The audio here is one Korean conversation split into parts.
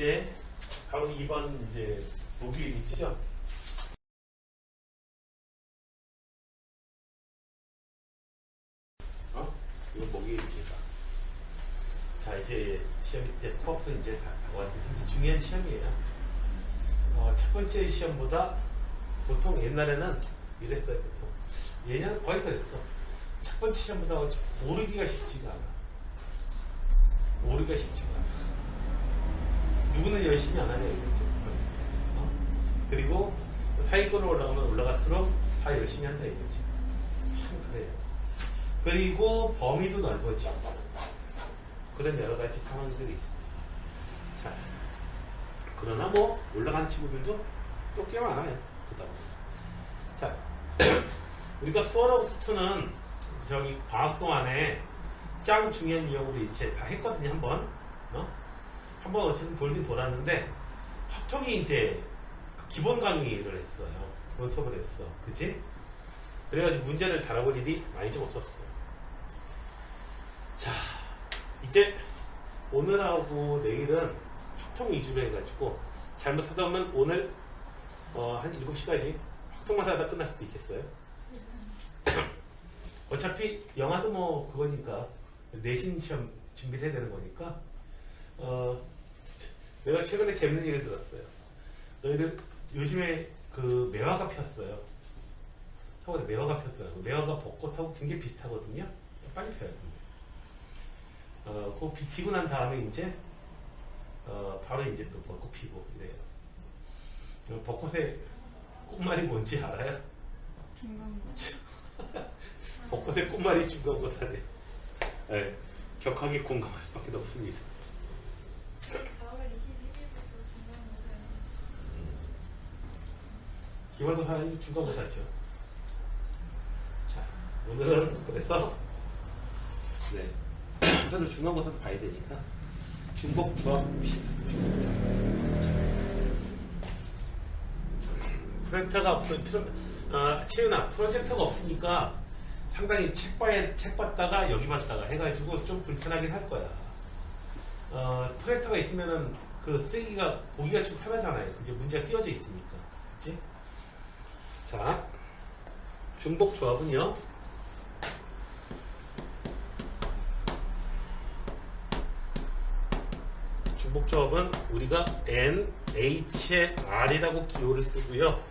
이제 바로 2번 이제 목요일 있죠? 이거 목요일입니다. 자, 이제 시험 이제 코앞으로 이제 다가왔는데 이제 중요한 시험이에요. 첫 번째 시험보다 보통 옛날에는 이랬어요. 보통 얘는 거의 그랬어. 첫 번째 시험보다 오르기가 쉽지가 않아. 오르기가 쉽지가 않아. 누구는 열심히 안 하냐 이거죠. 그리고 하위권으로 올라가면 올라갈수록 다 열심히 한다 이거지. 참 그래요. 그리고 범위도 넓어지고 그런 여러 가지 상황들이 있습니다. 자, 그러나 뭐 올라간 친구들도 또 꽤 많아요. 그다음. 자, 우리가 수원하고 수투는 저기 방학 동안에 짱 중요한 유형으로 이제 다 했거든요. 한번 어쨌든 돌긴 돌았는데 확통이 이제 기본 강의를 했어요. 그런 수업을 했어. 그치? 그래가지고 문제를 달아볼 일이 많이 좀 없었어요. 자, 이제 오늘하고 내일은 확통 위주로 해가지고 잘못하다 보면 오늘 한 7시까지 확통만 하다 끝날 수도 있겠어요. 어차피 영화도 뭐 그거니까 내신 시험 준비를 해야 되는 거니까 내가 최근에 재밌는 얘기를 들었어요. 너희들 요즘에 그 매화가 폈어요. 서울에 매화가 폈더라고. 매화가 벚꽃하고 굉장히 비슷하거든요. 빨리 펴야 돼요. 그거 비치고 난 다음에 이제 바로 이제 또 벚꽃 피고 이래요. 벚꽃의 꽃말이 뭔지 알아요? 중간고사. 벚꽃의 꽃말이 중간고사래. 네, 격하게 공감할 수밖에 없습니다. 4월 21일부터 중간고사예요. 기말고사는 중간고사죠. 자, 오늘은 그래서 네, 그래도 중간고사도 봐야 되니까 중복 조합 봅시다. 중복 조합. 프로젝터가 채윤아, 프로젝터가 없으니까 상당히 책 봤다가 여기 봤다가 해가지고 좀 불편하긴 할 거야. 프로젝터가 있으면은 그 쓰기가 보기가 좀 편하잖아요. 그죠? 문제가 띄워져 있으니까. 그치? 자, 중복 조합은요. 중복 조합은 우리가 NH의 R이라고 기호를 쓰고요.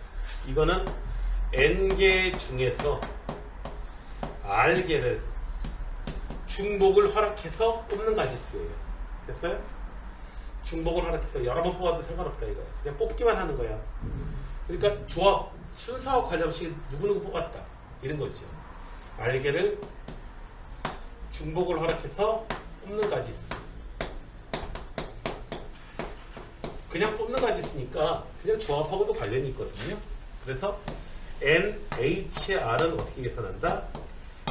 이거는 N개 중에서 R개를 중복을 허락해서 뽑는 가지수예요. 됐어요? 중복을 허락해서 여러 번 뽑아도 상관없다 이거야. 그냥 뽑기만 하는 거야. 그러니까 조합, 순서와 관련없이 누구누구 뽑았다. 이런 거죠. R개를 중복을 허락해서 뽑는 가지수. 그냥 뽑는 가지수니까 그냥 조합하고도 관련이 있거든요. 그래서 NHR은 어떻게 계산한다?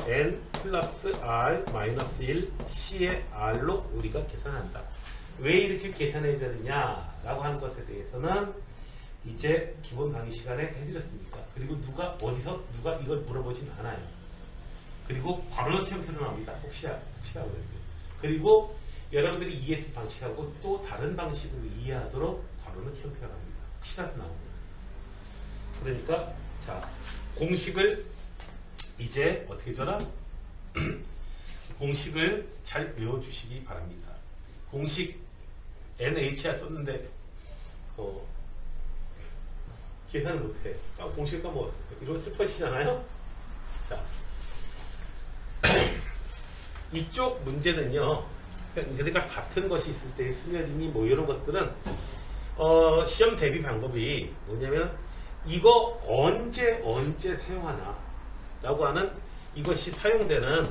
N 플러스 R 마이너스 1 C의 R로 우리가 계산한다. 왜 이렇게 계산해야 되느냐 라고 하는 것에 대해서는 이제 기본 강의 시간에 해드렸습니다. 그리고 어디서 누가 이걸 물어보진 않아요. 그리고 괄호넣기 형태로 나옵니다. 혹시나 그래도. 그리고 여러분들이 이해했던 방식하고 또 다른 방식으로 이해하도록 괄호넣기 형태가 나옵니다. 혹시라도 나옵니다. 그러니까 자, 공식을 이제 어떻게 줘라? 공식을 잘 외워주시기 바랍니다. 공식 NHR 썼는데 계산을 못해. 공식 까먹었어. 이런 슬퍼지잖아요. 자, 이쪽 문제는요. 그러니까 같은 것이 있을 때 수열이니 뭐 이런 것들은 시험 대비 방법이 뭐냐면 이거 언제 사용하나 라고 하는 이것이 사용되는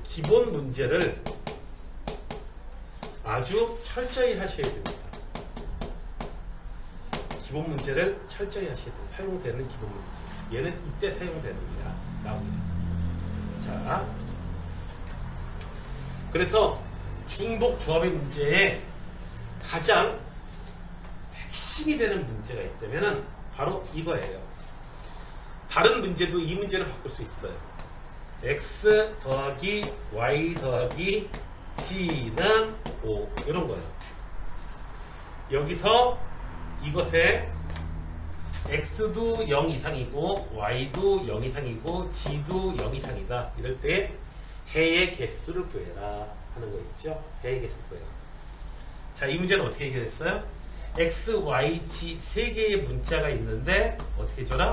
기본 문제를 아주 철저히 하셔야 됩니다. 기본 문제를 철저히 하셔야 돼요. 사용되는 기본 문제. 얘는 이때 사용되는 거야. 라고요. 자, 그래서 중복 조합의 문제에 가장 핵심이 되는 문제가 있다면 바로 이거예요. 다른 문제도 이 문제를 바꿀 수 있어요. x 더하기 y 더하기 G는 5 이런 거예요. 여기서 이것에 X도 0 이상이고 Y도 0 이상이고 G도 0 이상이다. 이럴 때 해의 개수를 구해라 하는 거 있죠. 해의 개수를 구해라. 자, 이 문제는 어떻게 해결했어요? X, Y, G 세 개의 문자가 있는데 어떻게 줘라?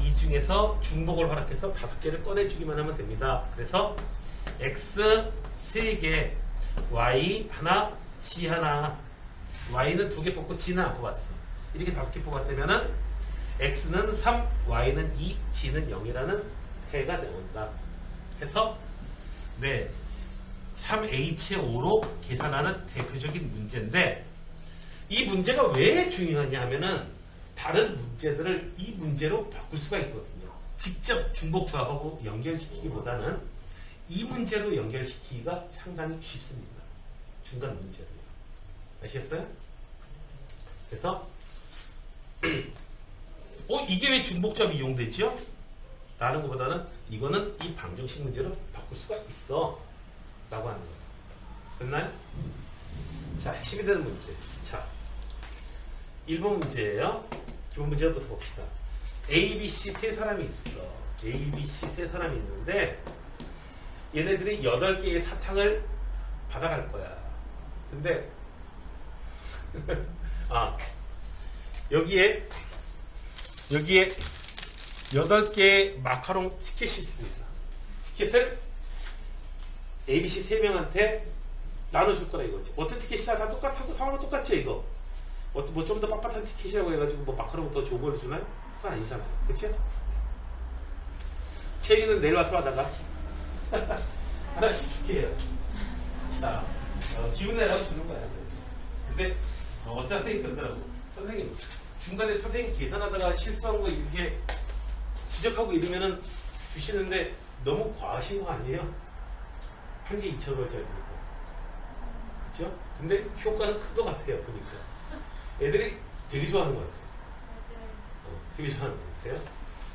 이 중에서 중복을 허락해서 5개를 꺼내주기만 하면 됩니다. 그래서 X 3개, Y 하나, G 하나. Y는 2개 뽑고 G는 안 뽑았어. 이렇게 5개 뽑았다면은 X는 3, Y는 2, G는 0이라는 해가 나온다. 해서 네, 3H의 5로 계산하는 대표적인 문제인데 이 문제가 왜 중요하냐 하면은 다른 문제들을 이 문제로 바꿀 수가 있거든요. 직접 중복 조합하고 연결시키기보다는 이 문제로 연결시키기가 상당히 쉽습니다. 중간 문제로요. 아시겠어요? 그래서 이게 왜 중복조합이 이용되죠? 라는 것보다는 이거는 이 방정식 문제로 바꿀 수가 있어 라고 하는 거예요. 됐나요? 자, 핵심이 되는 문제. 자, 1번 문제예요. 기본 문제부터 봅시다. A, B, C 세 사람이 있어. A, B, C 세 사람이 있는데 얘네들이 8개의 사탕을 받아갈 거야. 근데 여기에 8개의 마카롱 티켓이 있습니다. 티켓을 A, B, C 3명한테 나눠줄 거라 이거지. 어떤 티켓이나 다 똑같고 상황은 똑같죠 이거. 뭐 좀 더 빳빳한 티켓이라고 해가지고 뭐 마카롱 더 좋은 걸 주나요? 그건 아니잖아요. 그치? 체리는 내일 와서 하다가 하나씩 줄게 해요. 자, 기분 내라고 주는 거야. 근데 어떤 선생님이 그러더라고. 선생님, 중간에 선생님 계산하다가 실수한 거 이렇게 지적하고 이러면은 주시는데 너무 과하신 거 아니에요? 한 개 2,000원짜리니까. 그쵸? 근데 효과는 큰 것 같아요, 보니까. 애들이 되게 좋아하는 것 같아요. 되게 좋아하는 것 같아요.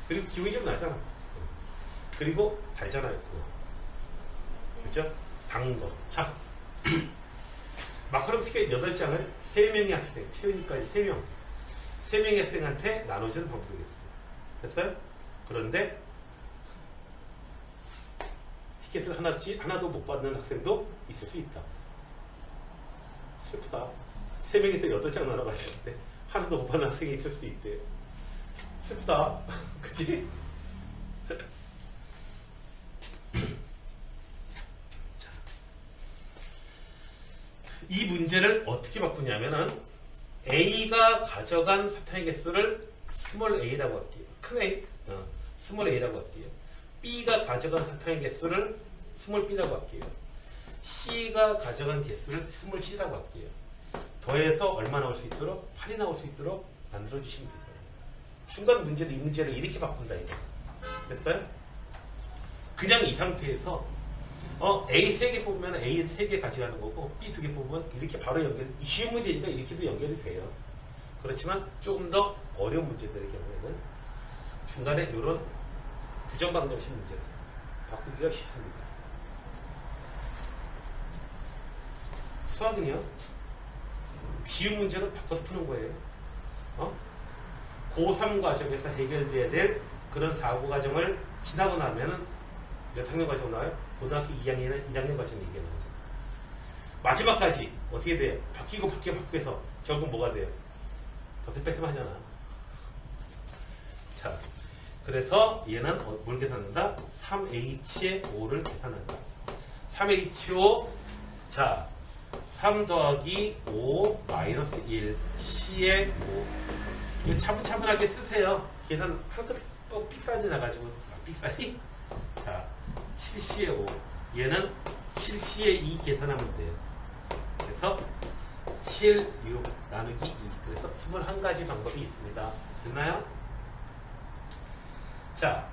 그리고 기분이 좀 나잖아. 그리고 달잖아요, 그거. 그죠? 단 거. 자, 마카롱 티켓 8장을 3명의 학생, 채우니까지 3명. 3명의 학생한테 나눠주는 방법이겠어요. 됐어요? 그런데 티켓을 하나도 못 받는 학생도 있을 수 있다. 슬프다. 3명에서 8장 나눠가지는데 하나도 못 받는 학생이 있을 수 있대요. 슬프다. 그치? 자, 이 문제를 어떻게 바꾸냐면은 A가 가져간 사탕의 개수를 스몰 a라고 할게요. 큰 A, 스몰 a라고 할게요. B가 가져간 사탕의 개수를 스몰 b라고 할게요. C가 가져간 개수를 스몰 c라고 할게요. 더해서 얼마 나올 수 있도록 8이 나올 수 있도록 만들어 주시면 돼요. 중간 문제를 이 문제를 이렇게 바꾼다 이거. 됐어요? 그냥 이 상태에서 A 3개 뽑으면 A 3개 가져가는 거고 B 2개 뽑으면 이렇게 바로 쉬운 문제니까 이렇게도 연결이 돼요. 그렇지만 조금 더 어려운 문제들의 경우에는 중간에 이런 부정방정식 문제를 바꾸기가 쉽습니다. 수학은요, 쉬운 문제로 바꿔서 푸는 거예요. 고3 과정에서 해결돼야 될 그런 사고 과정을 지나고 나면은 몇 학년 과정 나와요? 고등학교 2학년이나 1학년 과정 얘기하는 거죠. 마지막까지 어떻게 돼요? 바뀌어서 결국 뭐가 돼요? 덧셈 뺄셈 하잖아. 자, 그래서 얘는 뭘 계산한다? 3H의 5를 계산한다. 3H5, 자, 3 더하기 5 마이너스 1 C의 5. 이거 차분차분하게 쓰세요. 계산 한끗 삑사리 나가지고 삑사리. 자, 7C의 5. 얘는 7C의 2 계산하면 돼요. 그래서 7, 6 나누기 2. 그래서 21가지 방법이 있습니다. 됐나요? 자,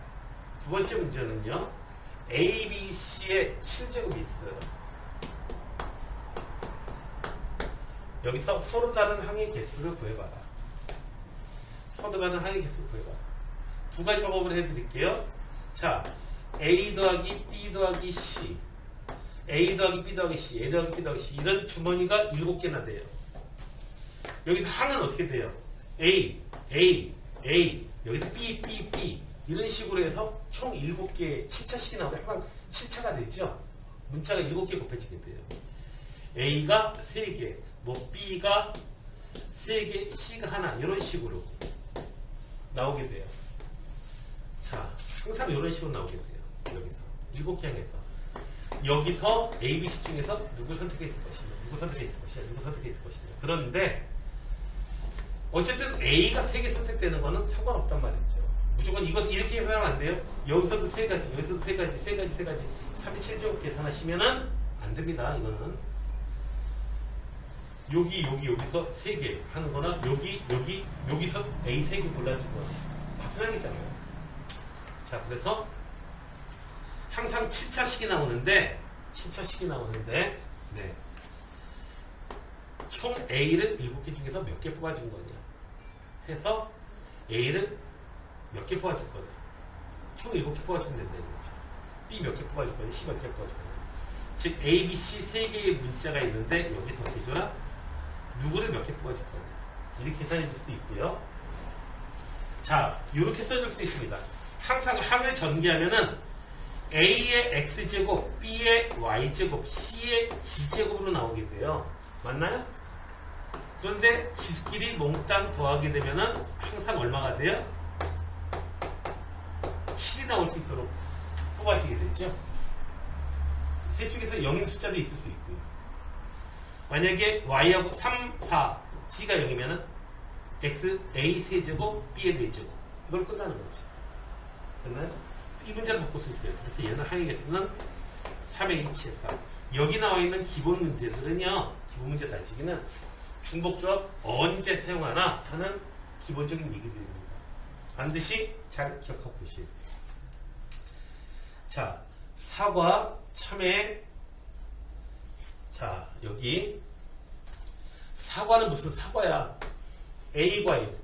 두 번째 문제는요. A, B, C의 7제곱이 있어요. 여기서 서로 다른 항의 개수를 구해봐라. 서로 다른 항의 개수를 구해봐라. 두 가지 방법을 해드릴게요. 자, A 더하기 B 더하기 C. A 더하기 B 더하기 C, A 더하기 B 더하기 C 이런 주머니가 7개나 돼요. 여기서 항은 어떻게 돼요? A, A, A 여기서 B, B, B 이런 식으로 해서 총 7개 7차씩이 나오고 항상 7차가 되죠. 문자가 7개 곱해지게 돼요. A가 3개, 뭐 B가 3개, C가 하나 이런 식으로 나오게 돼요. 자, 항상 이런 식으로 나오게 돼요. 여기서 7개 항에서 여기서 A, B, C 중에서 누구 선택해 줄 것이냐, 누구 선택해 줄 것이냐, 누구 선택해 줄 것이냐. 그런데 어쨌든 A가 3개 선택되는 거는 상관없단 말이죠. 무조건 이것 이렇게 계산하면 안 돼요. 여기서도 3가지, 여기서도 3가지, 3가지, 3가지 327제곱 계산하시면은 안 됩니다. 이거는 여기서 3개 하는 거나 여기서 A 3개 골라주는 거는 박스랑이잖아요. 자, 그래서 항상 7차식이 나오는데 네. 총 A를 7개 중에서 몇 개 뽑아준 거냐 해서 A를 몇 개 뽑아줄 거냐 총 7개 뽑아주면 된다 이거죠. B 몇 개 뽑아줄 거냐, C 몇 개 뽑아줄 거냐. 즉 A, B, C 3개의 문자가 있는데 여기서 어떻게 줘라? 누구를 몇 개 뽑아줄 거냐 이렇게 계산해 줄 수도 있고요. 자, 이렇게 써줄 수 있습니다. 항상 항을 전개하면은 A의 X제곱, B의 Y제곱, C의 G제곱으로 나오게 돼요. 맞나요? 그런데 지수끼리 몽땅 더하게 되면은 항상 얼마가 돼요? 7이 나올 수 있도록 뽑아지게 되죠. 셋 중에서 0인 숫자도 있을 수 있고요. 만약에 Y하고 3, 4, G가 0이면은 X, A 세제곱, B의 4제곱. 이걸 끝나는 거죠. 됐나요? 이 문제를 바꿀 수 있어요. 그래서 얘는 항의 개수는 3H의 4. 여기 나와 있는 기본 문제들은요, 기본 문제 따지기는 중복조합 언제 사용하나 하는 기본적인 얘기들입니다. 반드시 잘 기억하고 보시고요. 자, 사과, 참외. 자, 여기 사과는 무슨 사과야? A 과일,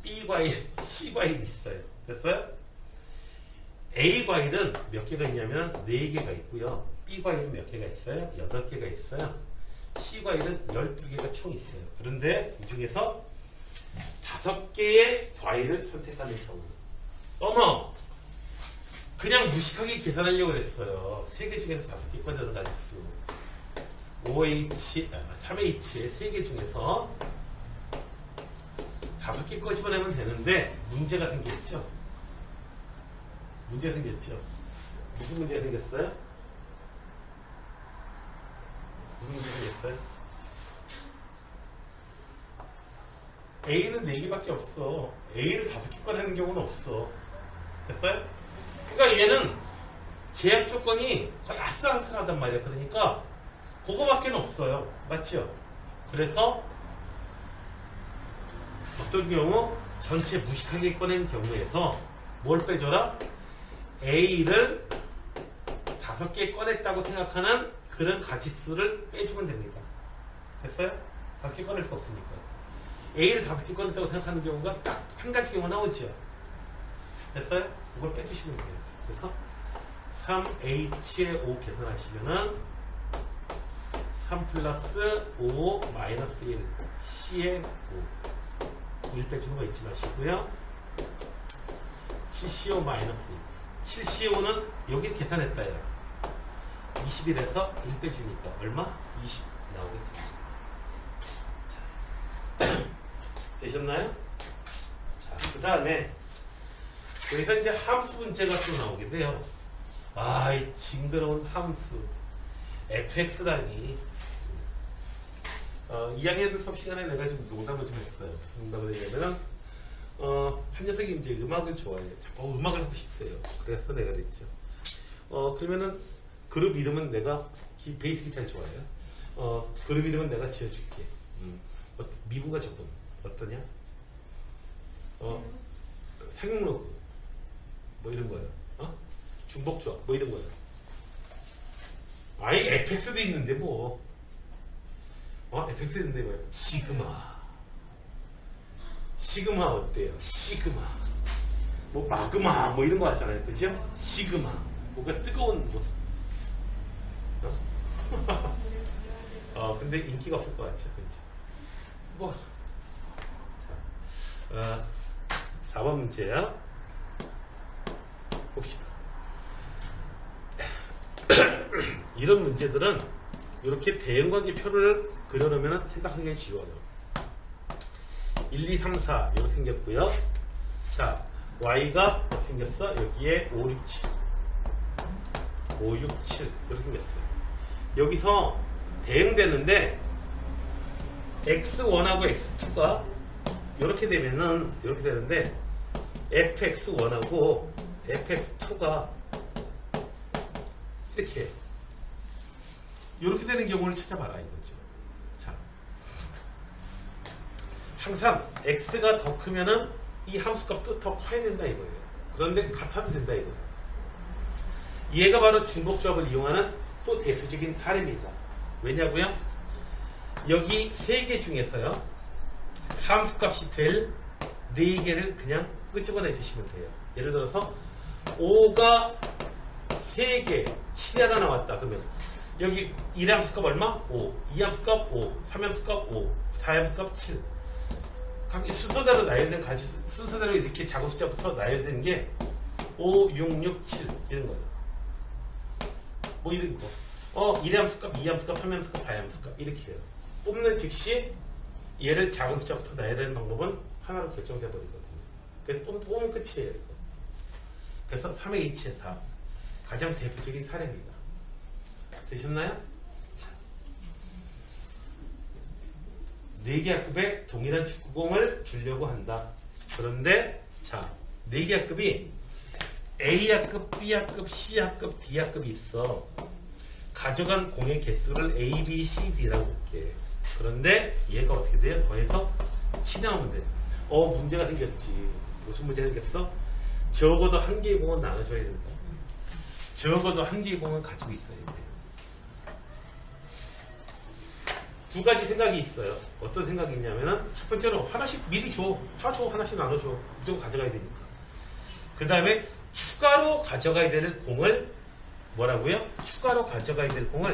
B 과일, C 과일 있어요. 됐어요? A 과일은 몇 개가 있냐면 4개가 있고요. B 과일은 몇 개가 있어요? 8개가 있어요. C 과일은 12개가 총 있어요. 그런데 이 중에서 5개의 과일을 선택하는 경우. 어머! 그냥 무식하게 계산하려고 그랬어요. 3개 중에서 5개 꺼내는 가지수. 3H의 3개 중에서 5개 꺼집어내면 되는데 문제가 생겼죠. 문제가 생겼죠. 무슨 문제가 생겼어요? 무슨 문제가 생겼어요? A는 4개밖에 없어. A를 5개 꺼내는 경우는 없어. 됐어요? 그러니까 얘는 제약 조건이 거의 아슬아슬하단 말이야. 그러니까 그거밖에 없어요. 맞죠? 그래서 어떤 경우 전체 무식하게 꺼낸 경우에서 뭘 빼줘라? A를 5개 꺼냈다고 생각하는 그런 가지수를 빼주면 됩니다. 됐어요? 5개 꺼낼 수가 없으니까. A를 5개 꺼냈다고 생각하는 경우가 딱 한 가지 경우 나오죠. 됐어요? 그걸 빼주시면 돼요. 그래서 3H의 5 계산하시면은 3 플러스 5 마이너스 1 C의 5 1 빼주는 거 잊지 마시고요. 7CO 마이너스 1 7CO 는 여기 계산했다요. 21에서 1 빼주니까 얼마? 20 나오겠습니다. 되셨나요? 자, 그 다음에 여기서 이제 함수 문제가 또 나오게 돼요. 아, 이 징그러운 함수 fx라니. 2학년 수업 시간에 내가 좀 농담을 좀 했어요. 무슨 농담을 했냐면은 한 녀석이 이제 음악을 좋아해요. 음악을 하고 싶대요. 그래서 내가 그랬죠. 그러면은 그룹 이름은 내가 베이스 기타를 좋아해요. 그룹 이름은 내가 지어줄게. 미분과 적분 어떠냐? 상용로그 뭐 이런 거예요. 중복조합 뭐 이런 거예요. 아니 fx도 있는데 뭐 fx도 있는데 뭐예요? 시그마 어때요? 시그마 뭐 마그마 뭐 이런 거 같잖아요. 그죠? 시그마 뭔가 뜨거운 모습. 근데 인기가 없을 것 같죠. 그렇죠? 뭐, 자, 4번 문제야. 봅시다. 이런 문제들은 이렇게 대응관계표를 그려놓으면 생각하기 쉬워요. 1, 2, 3, 4 이렇게 생겼고요. 자, y가 어떻게 생겼어? 여기에 5, 6, 7 5, 6, 7 이렇게 생겼어요. 여기서 대응되는데 x1하고 x2가 이렇게 되면은 이렇게 되는데 fx1하고 fx2가 이렇게 되는 경우를 찾아봐라 이거죠. 자, 항상 x가 더 크면은 이 함수값도 더 커야 된다 이거예요. 그런데 같아도 된다 이거예요. 얘가 바로 중복조합을 이용하는 또 대표적인 사례입니다. 왜냐고요? 여기 3개 중에서요, 함수값이 될 4개를 그냥 끄집어내 주시면 돼요. 예를 들어서 5가 3개 7이 하나 나왔다. 그러면 여기 1의 함수값 얼마? 5, 2 함수값 5, 3 함수값 5, 4 함수값 7. 각 순서대로 나열된 가지, 순서대로 이렇게 작은 숫자부터 나열된 게 5, 6, 6, 7 이런 거예요. 뭐 이런 거. 1의 함수값, 2 함수값, 3 함수값, 4 함수값 이렇게 해요. 뽑는 즉시 얘를 작은 숫자부터 나열하는 방법은 하나로 결정돼 버리거든요. 그래서 뽑으면 끝이에요. 이거. 그래서 3의 H의 4 가장 대표적인 사례입니다. 되셨나요? 자, 4개 학급에 동일한 축구공을 주려고 한다. 그런데 자, 4개 학급이 A학급, B학급, C학급, D학급이 있어. 가져간 공의 개수를 A, B, C, D라고 볼게. 그런데 얘가 어떻게 돼요? 더해서 7이 나오면 돼. 문제가 생겼지. 무슨 문제가 생겼어? 적어도 한 개의 공은 나눠줘야 된다. 적어도 한 개의 공은 가지고 있어야 돼요. 두 가지 생각이 있어요. 어떤 생각이 있냐면은 첫 번째로 하나씩 미리 줘. 다 줘. 하나씩 나눠줘. 무조건 가져가야 되니까. 그 다음에 추가로 가져가야 될 공을 뭐라고요? 추가로 가져가야 될 공을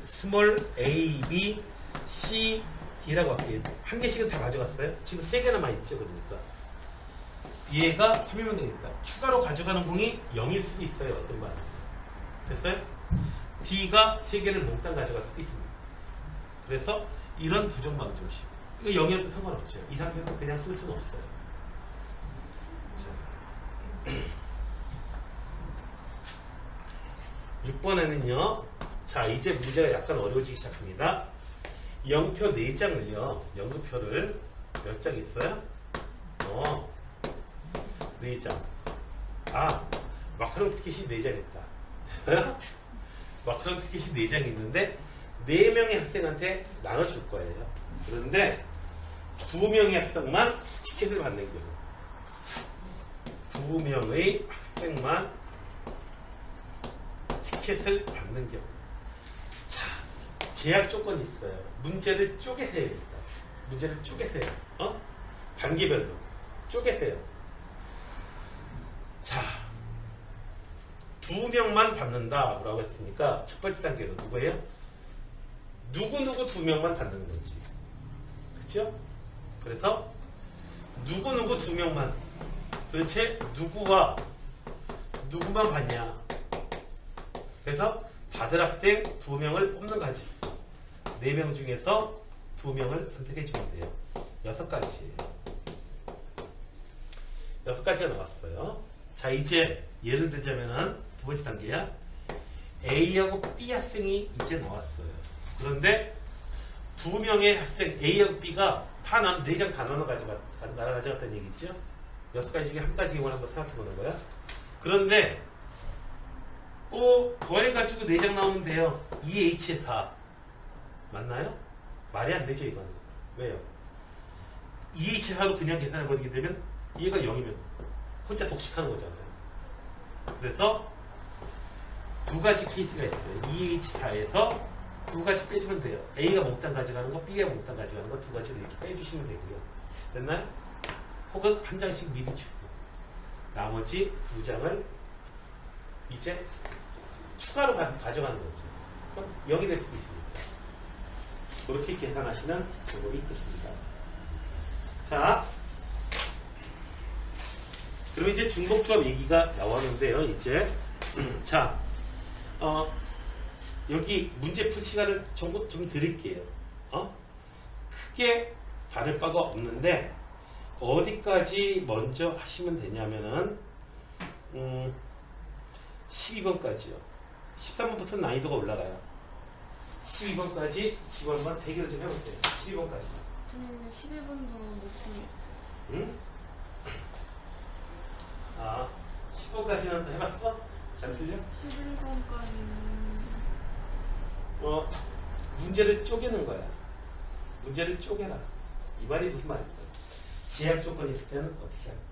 스몰 a, b, c, d라고 할게요. 한 개씩은 다 가져갔어요. 지금 3개 남아있죠. 그러니까 얘가 3이면 되겠다. 추가로 가져가는 공이 0일 수도 있어요. 어떤 말은. 됐어요? d가 3개를 몽땅 가져갈 수도 있습니다. 그래서 이런 부정방정식. 이거 0이어도 상관없죠. 이 상태에서 그냥 쓸 수는 없어요. 자. 6번에는요, 자, 이제 문제가 약간 어려워지기 시작합니다. 0표 4장을요, 연급표를 몇 장 있어요? 4장. 마카롱 티켓이 4장 있다. 됐어요? 마카롱 티켓이 4장 있는데, 4명의 학생한테 나눠줄 거예요. 그런데, 2명의 학생만 티켓을 받는 경우. 2명의 학생만 티켓을 받는 경우. 자, 제약 조건이 있어요. 문제를 쪼개세요, 일단. 문제를 쪼개세요. 단계별로. 쪼개세요. 자, 2명만 받는다. 라고 했으니까, 첫 번째 단계로 누구예요? 누구누구 2명만 받는 거지. 그쵸? 그래서, 누구누구 2명만. 도대체 누구와 누구만 받냐? 그래서 받을 학생 2명을 뽑는 가지수. 4명 중에서 2명을 선택해 주면 돼요. 6가지예요. 6가지가 나왔어요. 자, 이제 예를 들자면은 두 번째 단계야. A하고 B 학생이 이제 나왔어요. 그런데 2명의 학생 A하고 B가 다 4장 다 나눠 가져갔다는 얘기죠. 6가지 중에 한 가지 이용을 한번 생각해 보는 거야. 그런데 더해가지고 4장 나오면 돼요. 2H의 4. 맞나요? 말이 안 되죠, 이건. 왜요? 2H의 4로 그냥 계산해버리게 되면 얘가 0이면 혼자 독식하는 거잖아요. 그래서 두 가지 케이스가 있어요. 2H4에서 두 가지 빼주면 돼요. A가 몽땅 가져가는 거, B가 몽땅 가져가는 거 두 가지를 이렇게 빼주시면 되고요. 됐나요? 혹은 한 장씩 미리 주고 나머지 2장을 이제 추가로 가져가는 거죠. 그럼 0이 될 수도 있습니다. 그렇게 계산하시는 방법이 있겠습니다. 자, 그럼 이제 중복조합 얘기가 나왔는데요. 이제 자, 여기 문제 풀 시간을 좀 드릴게요. 크게 다를 바가 없는데 어디까지 먼저 하시면 되냐면은 12번까지요. 13번부터 난이도가 올라가요. 12번까지 지금 한번 해결 좀 해볼게요. 12번까지. 근데 11번도 높이. 응? 10번까지는 해봤어? 잘 틀려? 11번까지는 문제를 쪼개는 거야. 문제를 쪼개라. 이 말이 무슨 말일까? 제약 조건이 있을 때는 어떻게 할까?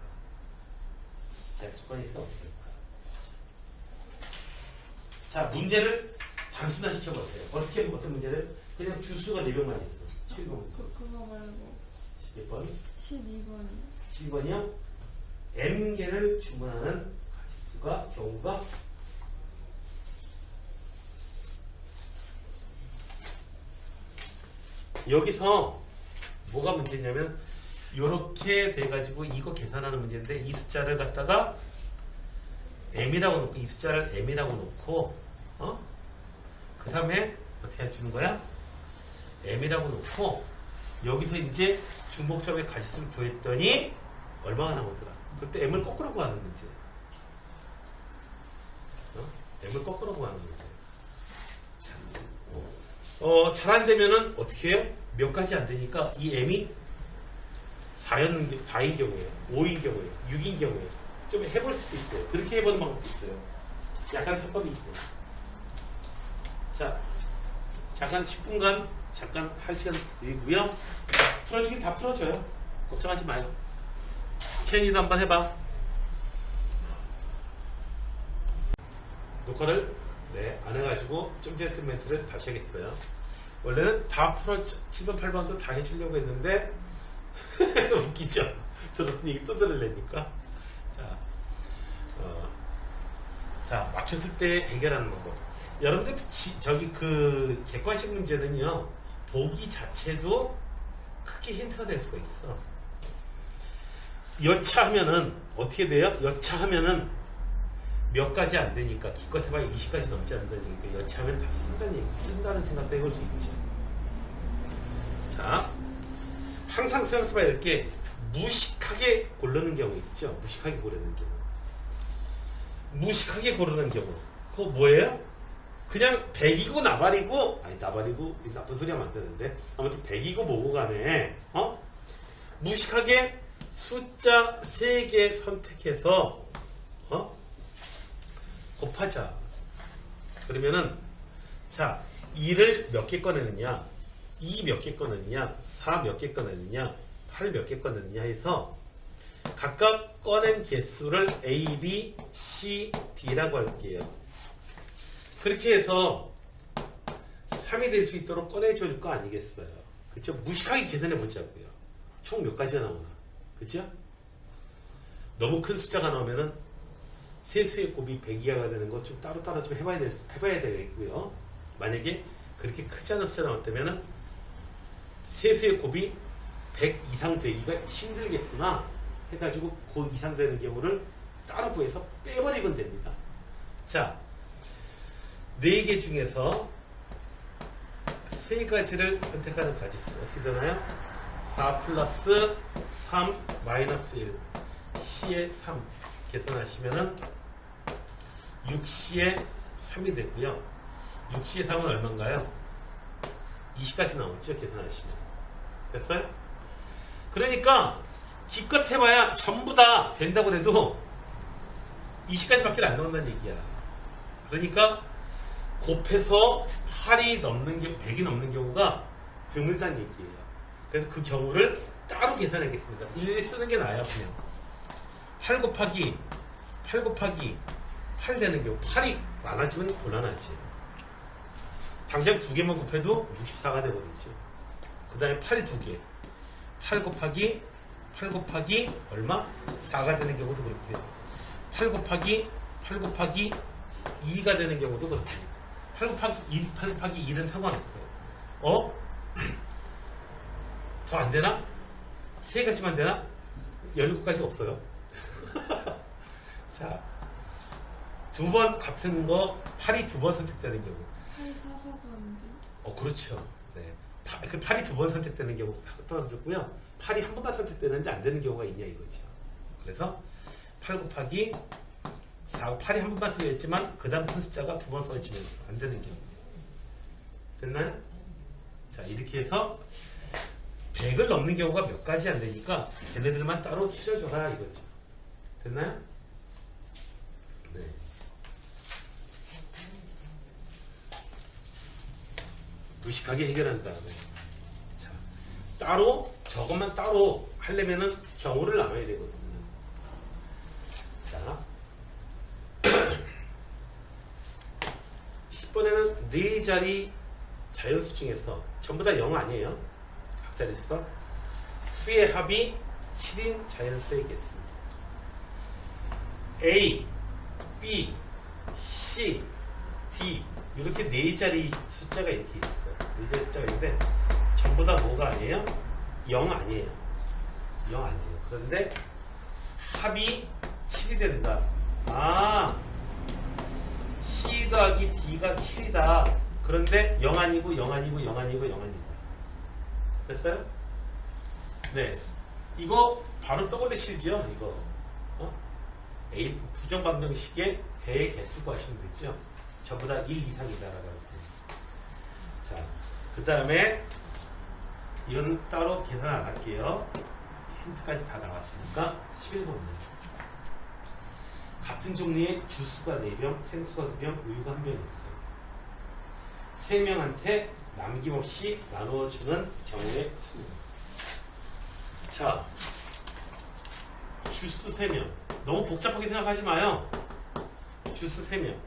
제약 조건이 있어 어떻게 할까? 자, 문제를 단순화 시켜보세요. 어떻게 어떤 문제를? 그냥 주수가 4명만 있어. 7번 문제. 그거 말고 11번. 12번이 12번이요. M개를 주문하는 가지수가 경우가 여기서 뭐가 문제냐면 이렇게 돼가지고 이거 계산하는 문제인데 이 숫자를 갖다가 M이라고 놓고 이 숫자를 M이라고 놓고 그 다음에 어떻게 해주는 거야? M이라고 놓고 여기서 이제 중복점의 가지수를 구했더니 얼마가 나오더라. 그때 M을 거꾸로 구하는 문제. M을 거꾸로 구하는 문제. 잘 안 되면은 어떻게 해요? 몇 가지 안 되니까 이 M이 4인 경우에, 5인 경우에, 6인 경우에 좀 해볼 수도 있어요. 그렇게 해보는 방법도 있어요. 약간 편법이 있어요. 자, 잠깐 10분간 잠깐 할 시간 드리고요. 풀어주긴 다 풀어줘요. 걱정하지 마요. 채연이도 한번 해봐. 녹화를 안 해가지고 좀 전에 했던 멘트를 다시 하겠어요. 원래는 다 풀어 7번 8번도 다 해주려고 했는데 웃기죠? 들었던 얘기 또 들으려니까. 자, 막혔을 때 해결하는 방법. 여러분들 저기 그 객관식 문제는요, 보기 자체도 크게 힌트가 될 수가 있어. 여차하면은 어떻게 돼요? 여차하면은 몇 가지 안 되니까 기껏 해봐야 20가지 넘지 않는다니까 여차하면 다 쓴다는 생각도 해볼 수 있죠. 자, 항상 생각해봐야 될 게 무식하게 고르는 경우 있죠. 무식하게 고르는 경우. 무식하게 고르는 경우. 그거 뭐예요? 그냥 100이고 나발이고, 아니 나발이고 나쁜 소리 하면 안 되는데, 아무튼 100이고 뭐고 간에 무식하게 숫자 3개 선택해서 곱하자. 그러면은 자, 2를 몇 개 꺼내느냐, 2 몇 개 꺼내느냐, 4 몇 개 꺼내느냐, 8 몇 개 꺼내느냐 해서 각각 꺼낸 개수를 A, B, C, D라고 할게요. 그렇게 해서 3이 될 수 있도록 꺼내줄 거 아니겠어요? 그쵸? 무식하게 계산해 보자고요. 총 몇 가지가 나오나? 그쵸? 너무 큰 숫자가 나오면은 세수의 곱이 100 이하가 되는 거 좀 따로따로 좀 해봐야 되겠고요. 만약에 그렇게 크지 않은 숫자 나왔다면은 세수의 곱이 100 이상 되기가 힘들겠구나 해가지고 그 이상 되는 경우를 따로 구해서 빼버리면 됩니다. 자, 4개 중에서 3가지를 선택하는 가지수 어떻게 되나요? 4 플러스 3 마이너스 1 C의 3 계산하시면은 6C의 3이 되고요. 6C의 3은 얼마인가요? 20까지 나오죠. 계산하시면. 됐어요? 그러니까 기껏 해봐야 전부 다 된다고 해도 20까지밖에 안 나온다는 얘기야. 그러니까 곱해서 8이 넘는 게 100이 넘는 경우가 드물다는 얘기예요. 그래서 그 경우를 따로 계산하겠습니다. 일일이 쓰는 게 나아요. 그냥 8 곱하기 8 되는 경우, 8이 많아지면 곤란하지. 당장 2개만 곱해도 64가 돼버리죠. 그 다음에 8 2개, 8 곱하기 얼마? 4가 되는 경우도 그렇고요. 8 곱하기 2가 되는 경우도 그렇습니다. 8 곱하기 1은 상관없어요. 더 안 되나? 3가지만 되나? 17가지 없어요. 자, 2번 같은 거 8이 2번 선택되는 경우. 8 사서도 안 돼. 그렇죠. 네. 8이 2번 선택되는 경우 떨어졌고요. 8이 한 번만 선택되는데 안 되는 경우가 있냐 이거죠. 그래서 8 곱하기 4, 8이 한 번만 쓰여있지만 그 다음 큰 숫자가 2번 써지면서 안 되는 경우. 됐나요? 자, 이렇게 해서 100을 넘는 경우가 몇 가지 안 되니까 걔네들만 따로 추려줘라 이거죠. 됐나요? 네. 무식하게 해결한 다음에 자, 따로 저것만 따로 하려면은 경우를 나눠야 되거든요. 자, 10번에는 4자리 자연수 중에서 전부 다 0 아니에요. 각 자릿수가 수의 합이 7인 자연수의 개수입니다. A, B, C, D 이렇게 4자리 숫자가 이렇게 있어요. 4자리 숫자가 있는데 전부 다 뭐가 아니에요? 0 아니에요. 0 아니에요. 그런데 합이 7이 된다. C 더하기 D가 7이다. 그런데 0 아니고 0 아니고 0 아니고 0 아니다. 됐어요? 네. 이거 바로 떠올리시죠? 이거. A 부정방정식의 배의 개수 구하시면 되죠? 전부 다 1 이상이다라고 할 때. 자, 그 다음에 이건 따로 계산 안 할게요. 힌트까지 다 나왔으니까 11번입니다. 같은 종류의 주수가 4병, 생수가 2병, 우유가 1병 있어요. 3명한테 남김없이 나누어주는 경우의 수입니다. 자, 주수 3명. 너무 복잡하게 생각하지 마요. 주스 3명,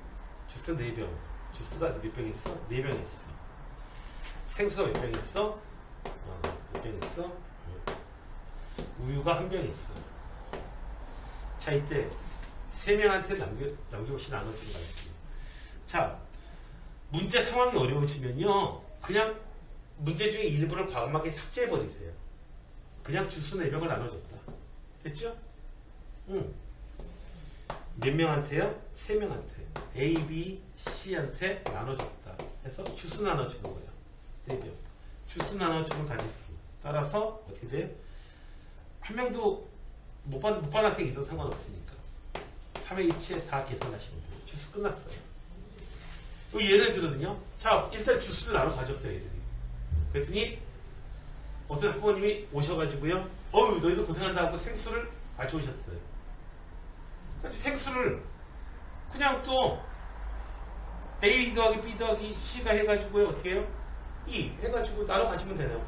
주스 4병. 주스가 몇 병 있어? 4병 있어. 생수가 몇 병 있어? 몇 병 있어? 우유가 1병 있어. 자, 이때 3명한테 남김없이 나눠주는 거 있습니다. 자, 문제 상황이 어려우시면요, 그냥 문제 중에 일부를 과감하게 삭제해버리세요. 그냥 주스 4병을 나눠줬다. 됐죠? 응. 몇 명한테요? 3명한테. A, B, C한테 나눠줬다. 해서 주스 나눠주는 거예요. 4병. 주스 나눠주는 가지수. 따라서 어떻게 돼요? 한 명도 못 받은 학생이 있어도 상관없으니까. 3의 2치에 4 계산하시면 돼요. 주스 끝났어요. 또 예를 들거든요. 자, 일단 주스를 나눠 가졌어요, 애들이. 그랬더니 어떤 학부모님이 오셔가지고요. 너희도 고생한다 하고 생수를 가져오셨어요. 그래서 생수를 그냥 또 A 더하기 B 더하기 C가 해가지고요. 어떻게 해요? 2 해가지고 나눠 가지면 돼요.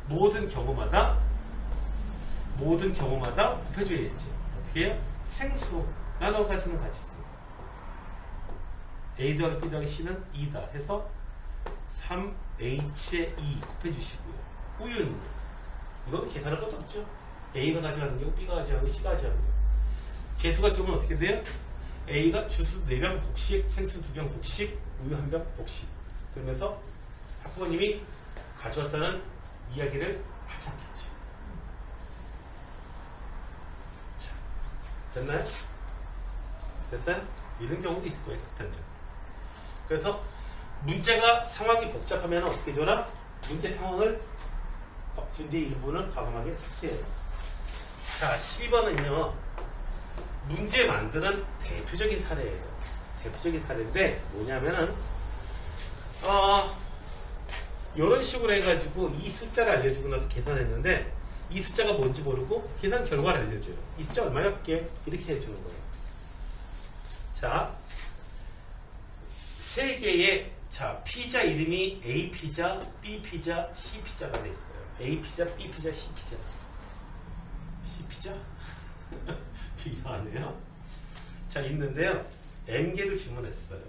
모든 경우마다 곱해줘야겠죠. 어떻게 해요? 생수 나눠 가지는 가지수. A 더하기 B 더하기 C는 2다 해서 3H에 2 곱해주시고요. 우유는요. 이거는 계산할 것도 없죠. A가 가져가는 경우, B가 가져가는 경우, C가 가져가는 경우. 재수가 적으면 어떻게 돼요? A가 주스 4병 독식, 생수 2병 독식, 우유 1병 독식. 그러면서 학부모님이 가져왔다는 이야기를 하지 않겠죠. 자, 됐나요? 됐어요? 이런 경우도 있을 거예요, 극단적. 그래서 문제가 상황이 복잡하면 어떻게 줘라? 문제 상황을, 문제 일부는 과감하게 삭제해요. 자, 12번은요, 문제 만드는 대표적인 사례예요. 대표적인 사례인데, 뭐냐면은, 이런 식으로 해가지고 이 숫자를 알려주고 나서 계산했는데, 이 숫자가 뭔지 모르고 계산 결과를 알려줘요. 이 숫자 얼마였게? 이렇게 해주는 거예요. 자, 3개의, 자, 피자 이름이 A 피자, B 피자, C 피자가 돼 있어요. A 피자, B 피자, C 피자. C 피자? 좀 이상하네요. 자, 있는데요. M개를 주문했어요.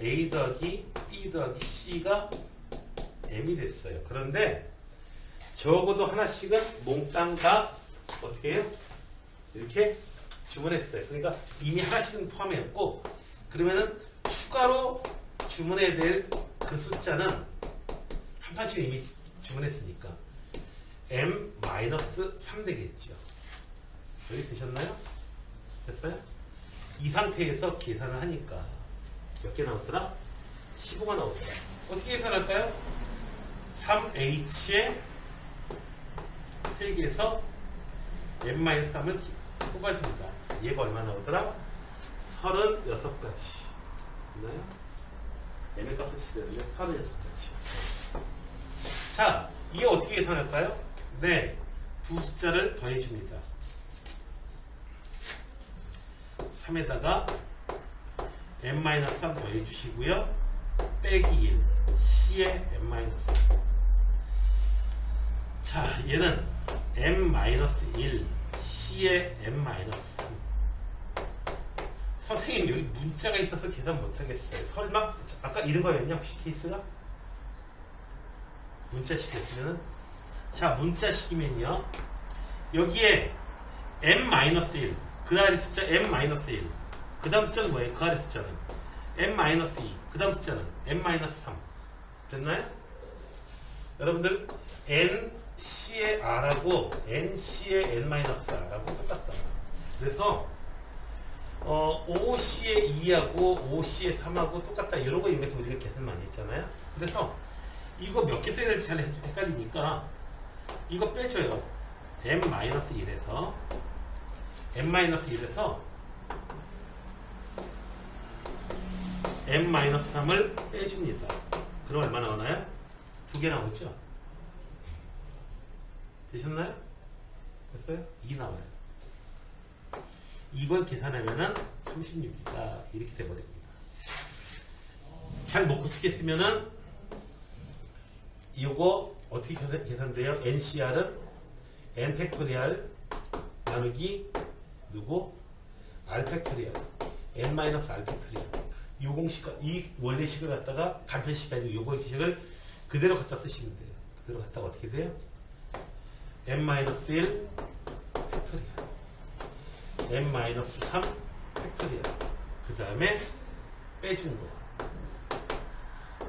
A 더하기 B 더하기 C가 M이 됐어요. 그런데 적어도 하나씩은 몽땅 다 어떻게 해요? 이렇게 주문했어요. 그러니까 이미 하나씩은 포함했고, 그러면은 추가로 주문해야 될 그 숫자는 한 판씩 이미 주문했으니까 m-3 되겠죠. 여기 되셨나요? 됐어요? 이 상태에서 계산을 하니까 몇 개 나오더라? 15가 나오더라. 어떻게 계산할까요? 3h에 3개에서 m-3을 뽑아줍니다. 얘가 얼마 나오더라? 36가지. 있나요? m의 값을 치려면 36가지. 자, 이게 어떻게 계산할까요? 네, 두 숫자를 더해줍니다. 3에다가 m-3 더해주시고요. 빼기 1, c에 m-3. 자, 얘는 m-1, c에 m-3. 선생님, 여기 문자가 있어서 계산 못하겠어요. 설마 아까 이런 거였냐 혹시 케이스가? 문자식이었으면은, 자, 문자식이면요, 여기에 m-1, 그 아래 숫자 m-1, 그 다음 숫자는 뭐예요? 그 아래 숫자는 m-2, 그 다음 숫자는 m-3. 됐나요? 여러분들 NC의 R하고 NC의 N-R하고 똑같다. 그래서 OC의 2하고 OC의 3하고 똑같다. 이런 거 이용해서 우리가 계산 많이 했잖아요. 그래서 이거 몇 개 써야 될지 잘 헷갈리니까 이거 빼줘요. M-1에서 M-1에서 M-3을 빼줍니다. 그럼 얼마 나오나요? 2개 나오죠? 되셨나요? 됐어요? 2 나와요. 이걸 계산하면은 36이다. 이렇게 돼버립니다. 잘 못 고치겠으면은 이거 어떻게 계산돼요? NCR은 N 팩토리얼 나누기 누구? R 팩토리얼 N-R 팩토리얼. 이 공식, 이 원리식을 갖다가 간편식이 아니고 이 원리식을 그대로 갖다 쓰시면 돼요. 그대로 갖다가 어떻게 돼요? M-1 팩토리얼 M-3 팩토리얼 그 다음에 빼주는 거.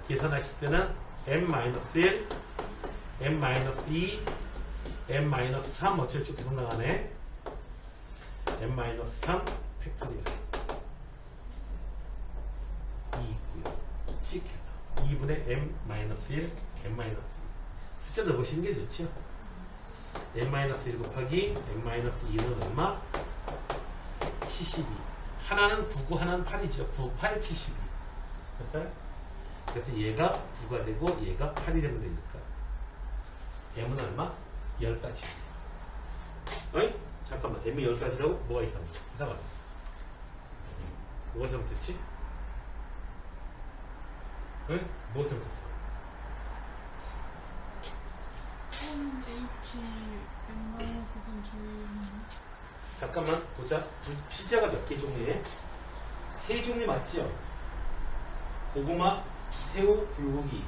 계산하실 때는 M-1, M-2, M-3 어쩔 쭉 계속 나가네. M-3 팩토리얼 2 있고요. 찍혀서 2분의 M-1, M-2 숫자 넣어보시는 게 좋죠. M-1 곱하기 M-2는 얼마? 72. 하나는 9고 하나는 8이죠. 9, 8, 72. 됐어요? 그래서 얘가 9가 되고 얘가 8이 되면 되니까 M은 얼마? 10가지. 어이? 잠깐만. M이 10가지라고? 뭐가 이상하다. 뭐가 잘못됐지? 어이? 뭐가 잘못됐어? H M-3 조인. 잠깐만 보자. 피자가 몇 개 종류에? 3종류 맞죠? 고구마, 새우, 불고기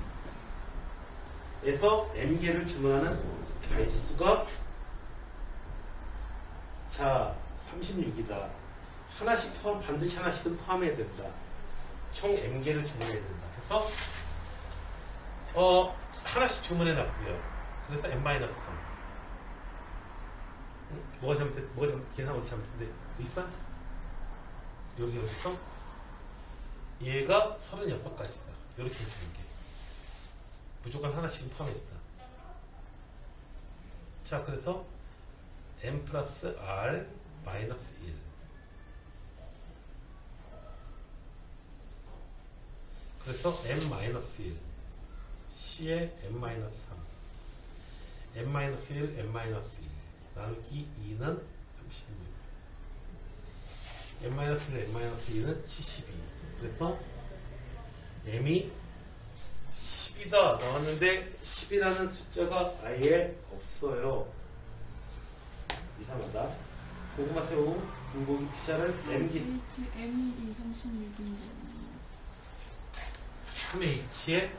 에서 M개를 주문하는 개수가 자 36이다. 하나씩 포함, 반드시 하나씩은 포함해야 된다. 총 M개를 주문해야 된다. 해서 하나씩 주문해 놨고요. 그래서 M-3. 뭐가 잘못됐, 계산 어디 잘못됐는데? 있어? 여기 어디 있어? 얘가 36가지다. 이렇게 해주는 게. 무조건 하나씩은 포함했다. 자, 그래서 M 플러스 R 마이너스 1. 그래서 M 마이너스 1. C에 M 마이너스 3. M 마이너스 1, M 마이너스 2. 나누기 2는 36. M 마이너스 1, M 마이너스 2는 72. 그래서 M이 10이다 나왔는데 10이라는 숫자가 아예 없어요. 이상하다. 고구마, 새우, 불고기, 피자를 M기 H M-이 36인데 3H에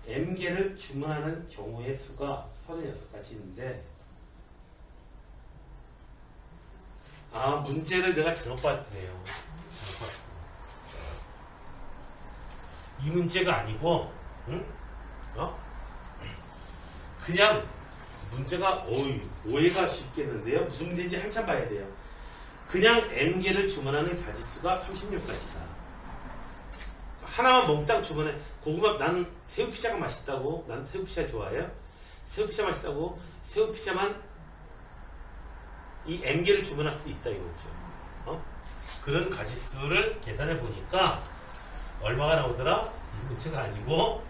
M개를 주문하는 경우의 수가 36가지 있는데, 아, 문제를 내가 잘못 봤네요. 잘못 봤어. 이 문제가 아니고, 응? 그냥 문제가 오해가 쉽겠는데요. 무슨 문제인지 한참 봐야 돼요. 그냥 M개를 주문하는 가짓수가 36가지다. 하나만 몽땅 주문해. 고구마, 나는 새우피자가 맛있다고. 나는 새우피자 좋아해요. 새우피자 맛있다고. 새우피자만 이 M개를 주문할 수 있다 이거죠. 그런 가짓수를 계산해 보니까 얼마가 나오더라? 이 문제가 아니고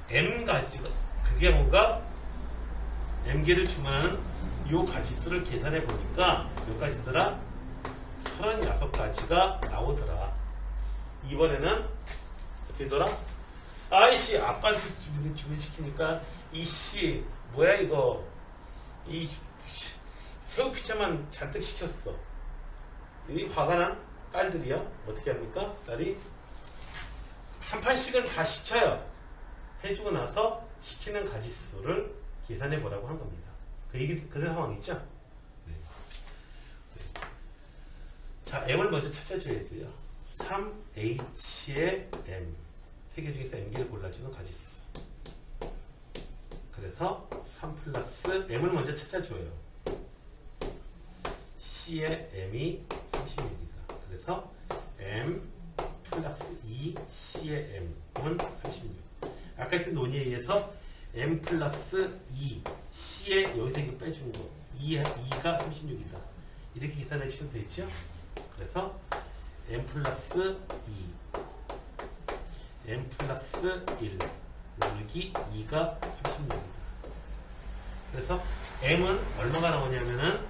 M가지가, 그게 뭔가 M개를 주문하는 요 가짓수를 계산해 보니까 몇 가지더라? 36가지가 나오더라. 이번에는 어떻게 더라? 아이씨, 아빠한테 주문시키니까 이씨 뭐야 이거, 이 새우피자만 잔뜩 시켰어. 이 화가 난 딸들이요. 어떻게 합니까? 딸이 한 판씩은 다 시켜요. 해주고 나서 시키는 가짓수를 계산해 보라고 한 겁니다. 그런 상황 있죠? 네. 자, M을 먼저 찾아줘야 돼요. 3H의 M. 세 개 중에서 M개를 골라주는 가짓수. 그래서 3 플러스 M을 먼저 찾아줘요. C의 M이 36이다. 그래서 M 플러스 2 C의 M은 36. 아까 했던 논의에 의해서 M 플러스 2 C에 여기서 이거 빼준 거 2가 36이다. 이렇게 계산해 주시면 되죠. 그래서 M 플러스 2 M 플러스 1 여기 2가 36이다. 그래서 M은 얼마가 나오냐면은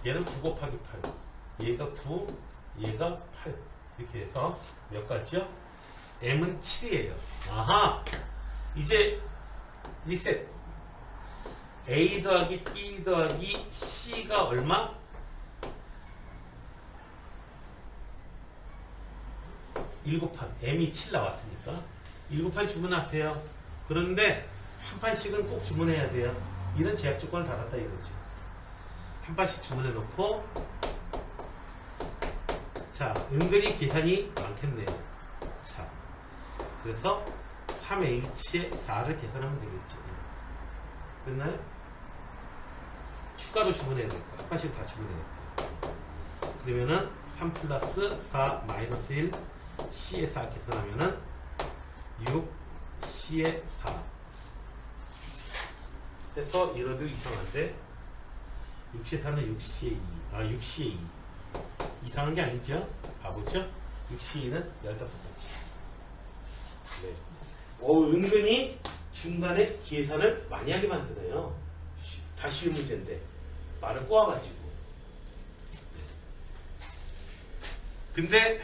얘는 9 곱하기 8, 얘가 9, 얘가 8 이렇게 해서 몇 가지요? M은 7이에요. 아하! 이제 리셋. A 더하기 B 더하기 C가 얼마? 7판. M이 7 나왔으니까 7판 주문하세요. 그런데 한 판씩은 꼭 주문해야 돼요. 이런 제약 조건을 달았다 이거지. 한 판씩 주문해 놓고, 자, 은근히 계산이 많겠네요. 자, 그래서 3H에 4를 계산하면 되겠죠. 됐나요? 추가로 주문해야 될 거야. 한 판씩 다 주문해야 돼요. 그러면은 3 플러스 4 마이너스 1 C에 4 계산하면은 6 C에 4 해서 이러도 이상한데 6C에 4는 6C에 2 6C에 2 이상한 게 아니죠? 바보죠? 6C에 2는 15가지. 네. 은근히 중간에 계산을 많이 하게 만드네요. 다 쉬운 문제인데 말을 꼬아가지고. 근데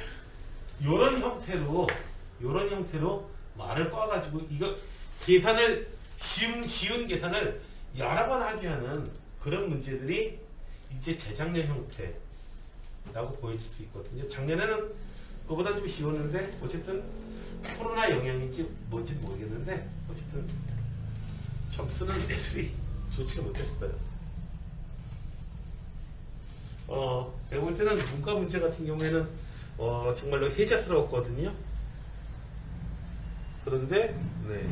요런 형태로 말을 꼬아가지고 이거 계산을 쉬운 계산을 여러 번 하게 하는 그런 문제들이 이제 재작년 형태라고 보여줄 수 있거든요. 작년에는 그거보다 좀 쉬웠는데 어쨌든 코로나 영향인지 뭔지 모르겠는데 어쨌든 점수는 애들이 좋지가 못했어요. 내가 볼 때는 문과 문제 같은 경우에는 정말로 혜자스러웠거든요. 그런데 네.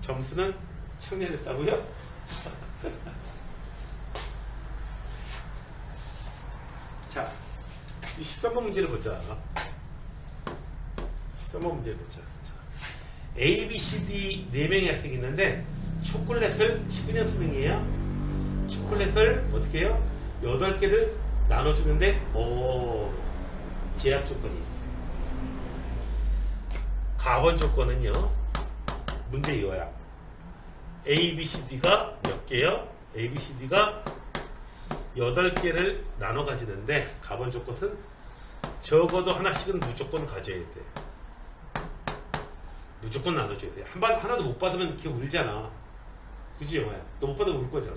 점수는 청년했다고요? 자, 이 13번 문제를 보자. 13번 문제를 보자. 자, A, B, C, D 4명의 학생이 있는데 초콜릿을 19년 수능이에요. 초콜릿을 어떻게 해요? 8개를 나눠주는데 제약 조건이 있어요. 가번 조건은요. 문제 이거야. A, B, C, D가 몇 개요? A, B, C, D가 8개를 나눠 가지는데 가번 조건은 적어도 하나씩은 무조건 가져야 돼. 무조건 나눠줘야 돼. 하나도 못 받으면 이렇게 울잖아. 그지 영화야? 너 못 받으면 울 거잖아.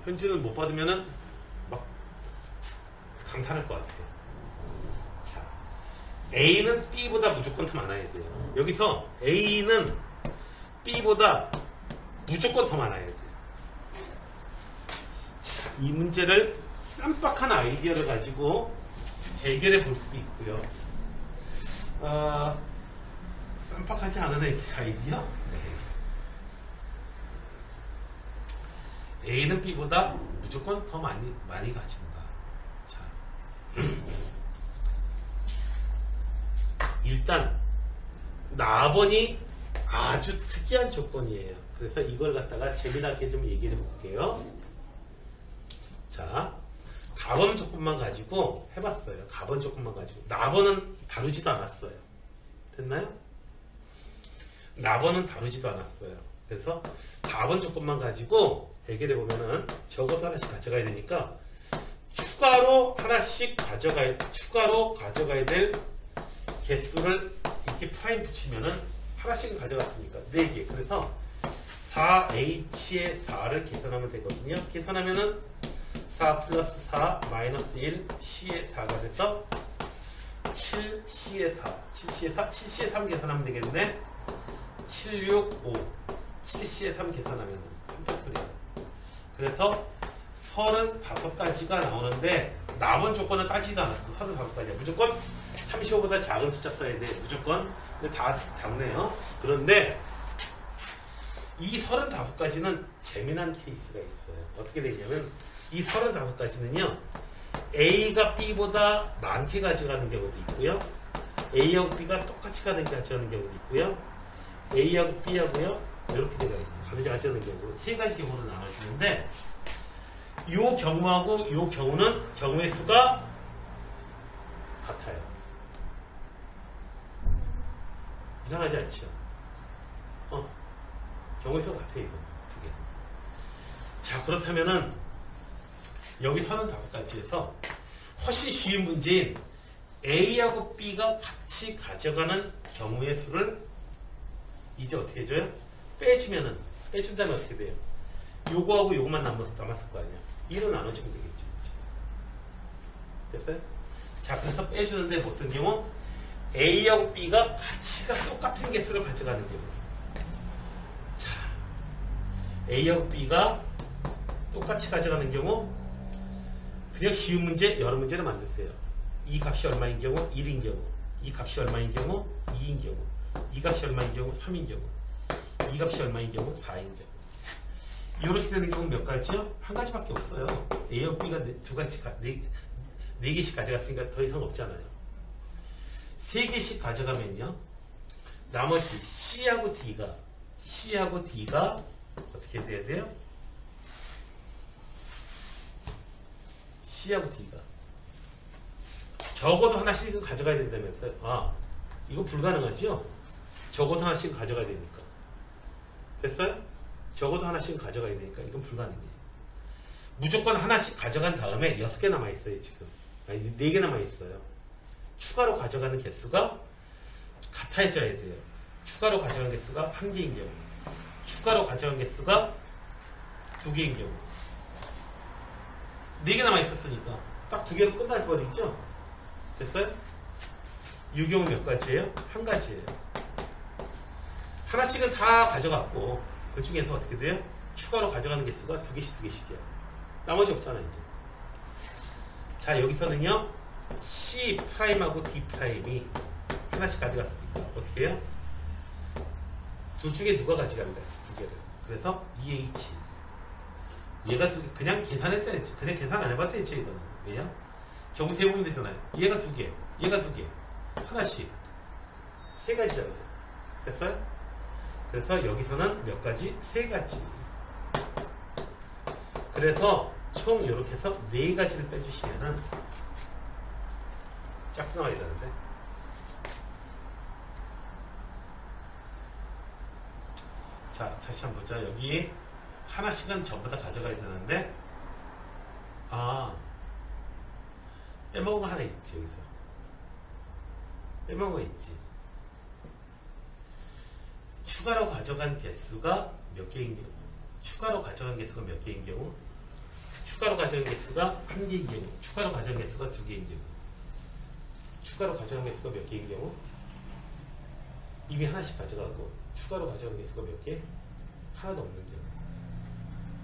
현지는 못 받으면은 강탈할 것 같아요. 자, A는 B보다 무조건 더 많아야 돼요. 여기서 A는 B보다 무조건 더 많아야 돼요. 자, 이 문제를 쌈박한 아이디어를 가지고 해결해 볼 수도 있고요. 쌈박하지 않은 아이디어? 네. A는 B보다 무조건 더 많이 가진다. 자, 일단 나번이 아주 특이한 조건이에요. 그래서 이걸 갖다가 재미나게 좀 얘기를 해볼게요. 자, 가번 조건만 가지고 해봤어요. 가번 조건만 가지고. 나번은 다루지도 않았어요. 됐나요? 나번은 다루지도 않았어요. 그래서 가번 조건만 가지고 해결해보면은 저것도 하나씩 가져가야 되니까 추가로 가져가야 될 개수를 이렇게 프라임 붙이면은 하나씩은 가져갔으니까 4개. 그래서 4h의 4를 계산하면 되거든요. 계산하면은 4 플러스 4 마이너스 1 c의 4가 돼서 7c의 4 7c의 3 계산하면 되겠네. 7, 6, 5 7c의 3 계산하면 3팩토리얼. 그래서 35가지가 나오는데 남은 조건은 따지지도 않았어. 35가지야. 무조건 35보다 작은 숫자 써야 돼. 무조건. 근데 다 작네요. 그런데 이 35가지는 재미난 케이스가 있어요. 어떻게 되냐면 이 35가지는요. A가 B보다 많게 가져가는 경우도 있고요. A하고 B가 똑같이 가져가는 경우도 있고요. A하고 B하고요. 이렇게 가져가는 경우. 3가지 경우를 나눠주는데 이 경우하고 이 경우는 경우의 수가 같아요. 이상하지 않죠? 경우의 수가 같아요. 이거 두 개. 자, 그렇다면은 여기 35가지에서 훨씬 쉬운 문제인 A하고 B가 같이 가져가는 경우의 수를 이제 어떻게 해줘요? 빼준다면 어떻게 돼요? 요거하고 요거만 남았을 거 아니야. 1로 나눠주면 되겠죠. 됐어요? 자, 그래서 빼주는데 어떤 경우 A하고 B가 가치가 똑같은 개수를 가져가는 경우. 자, A하고 B가 똑같이 가져가는 경우 그냥 쉬운 문제, 여러 문제를 만드세요. 이 값이 얼마인 경우 1인 경우, 이 값이 얼마인 경우 2인 경우, 이 값이 얼마인 경우 3인 경우, 이 값이 얼마인 경우 4인 경우. 이렇게 되는 경우 몇 가지요? 한 가지밖에 없어요. A하고 B가 네 개씩 가져갔으니까 더 이상 없잖아요. 3개씩 가져가면요. 나머지 C하고 D가 어떻게 돼야 돼요? C하고 D가 적어도 하나씩은 가져가야 된다면서요. 아, 이거 불가능하죠? 적어도 하나씩은 가져가야 되니까. 됐어요? 적어도 하나씩은 가져가야 되니까 이건 불가능해요. 무조건 하나씩 가져간 다음에 6개 남아있어요. 지금. 아니, 4개 남아있어요. 추가로 가져가는 개수가 같아져야 돼요. 추가로 가져간 개수가 1개인 경우, 추가로 가져간 개수가 2개인 경우. 4개 남아있었으니까 딱 2개로 끝나버리죠? 됐어요? 이 경우 몇 가지예요? 한 가지예요. 하나씩은 다 가져갔고 그 중에서 어떻게 돼요? 추가로 가져가는 개수가 2개씩이야. 나머지 없잖아 이제. 자, 여기서는요 C'하고 D'이 하나씩 가져갔으니까 어떻게 해요? 둘 중에 누가 가져간다? 2개를. 그래서 EH 얘가 그냥 계산했어야 했지. 그냥 계산 안 해봐도 되지 이거는. 왜냐? 경우 세보면 되잖아요. 얘가 2개, 얘가 2개, 하나씩 3가지잖아요. 됐어요? 그래서 여기서는 몇 가지? 3가지. 그래서 총 이렇게 해서 4가지를 빼주시면은 짝수 나와야 되는데. 자, 다시 한번 보자. 여기 하나씩은 전부 다 가져가야 되는데, 빼먹은 거 하나 있지, 여기서. 빼먹은 거 있지. 추가로 가져간 개수가 몇 개인 경우? 추가로 가져간 개수가 몇 개인 경우? 추가로 가져온 개수가 1개인 경우, 추가로 가져온 개수가 2개인 경우, 추가로 가져온 개수가 몇 개인 경우? 이미 하나씩 가져가고 추가로 가져온 개수가 몇 개? 하나도 없는 경우.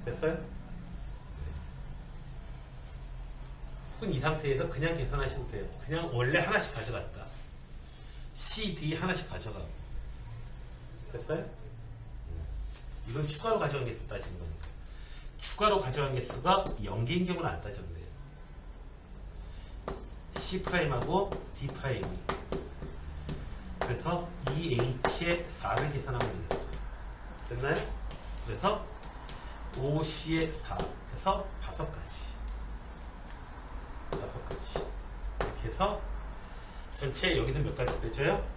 됐어요? 네. 혹은 이 상태에서 그냥 계산하셔도 돼요. 그냥 원래 하나씩 가져갔다. C, D 하나씩 가져가고. 됐어요? 이건 추가로 가져온 개수 따지는 거니까. 추가로 가져온 개수가 0개인 경우는 안 따졌네요. C'하고 D'이. 그래서 2H의 4를 계산하면 되겠어요. 됐나요? 그래서 5C의 4 해서 5가지. 5가지. 이렇게 해서 전체 여기서 몇 가지 되죠?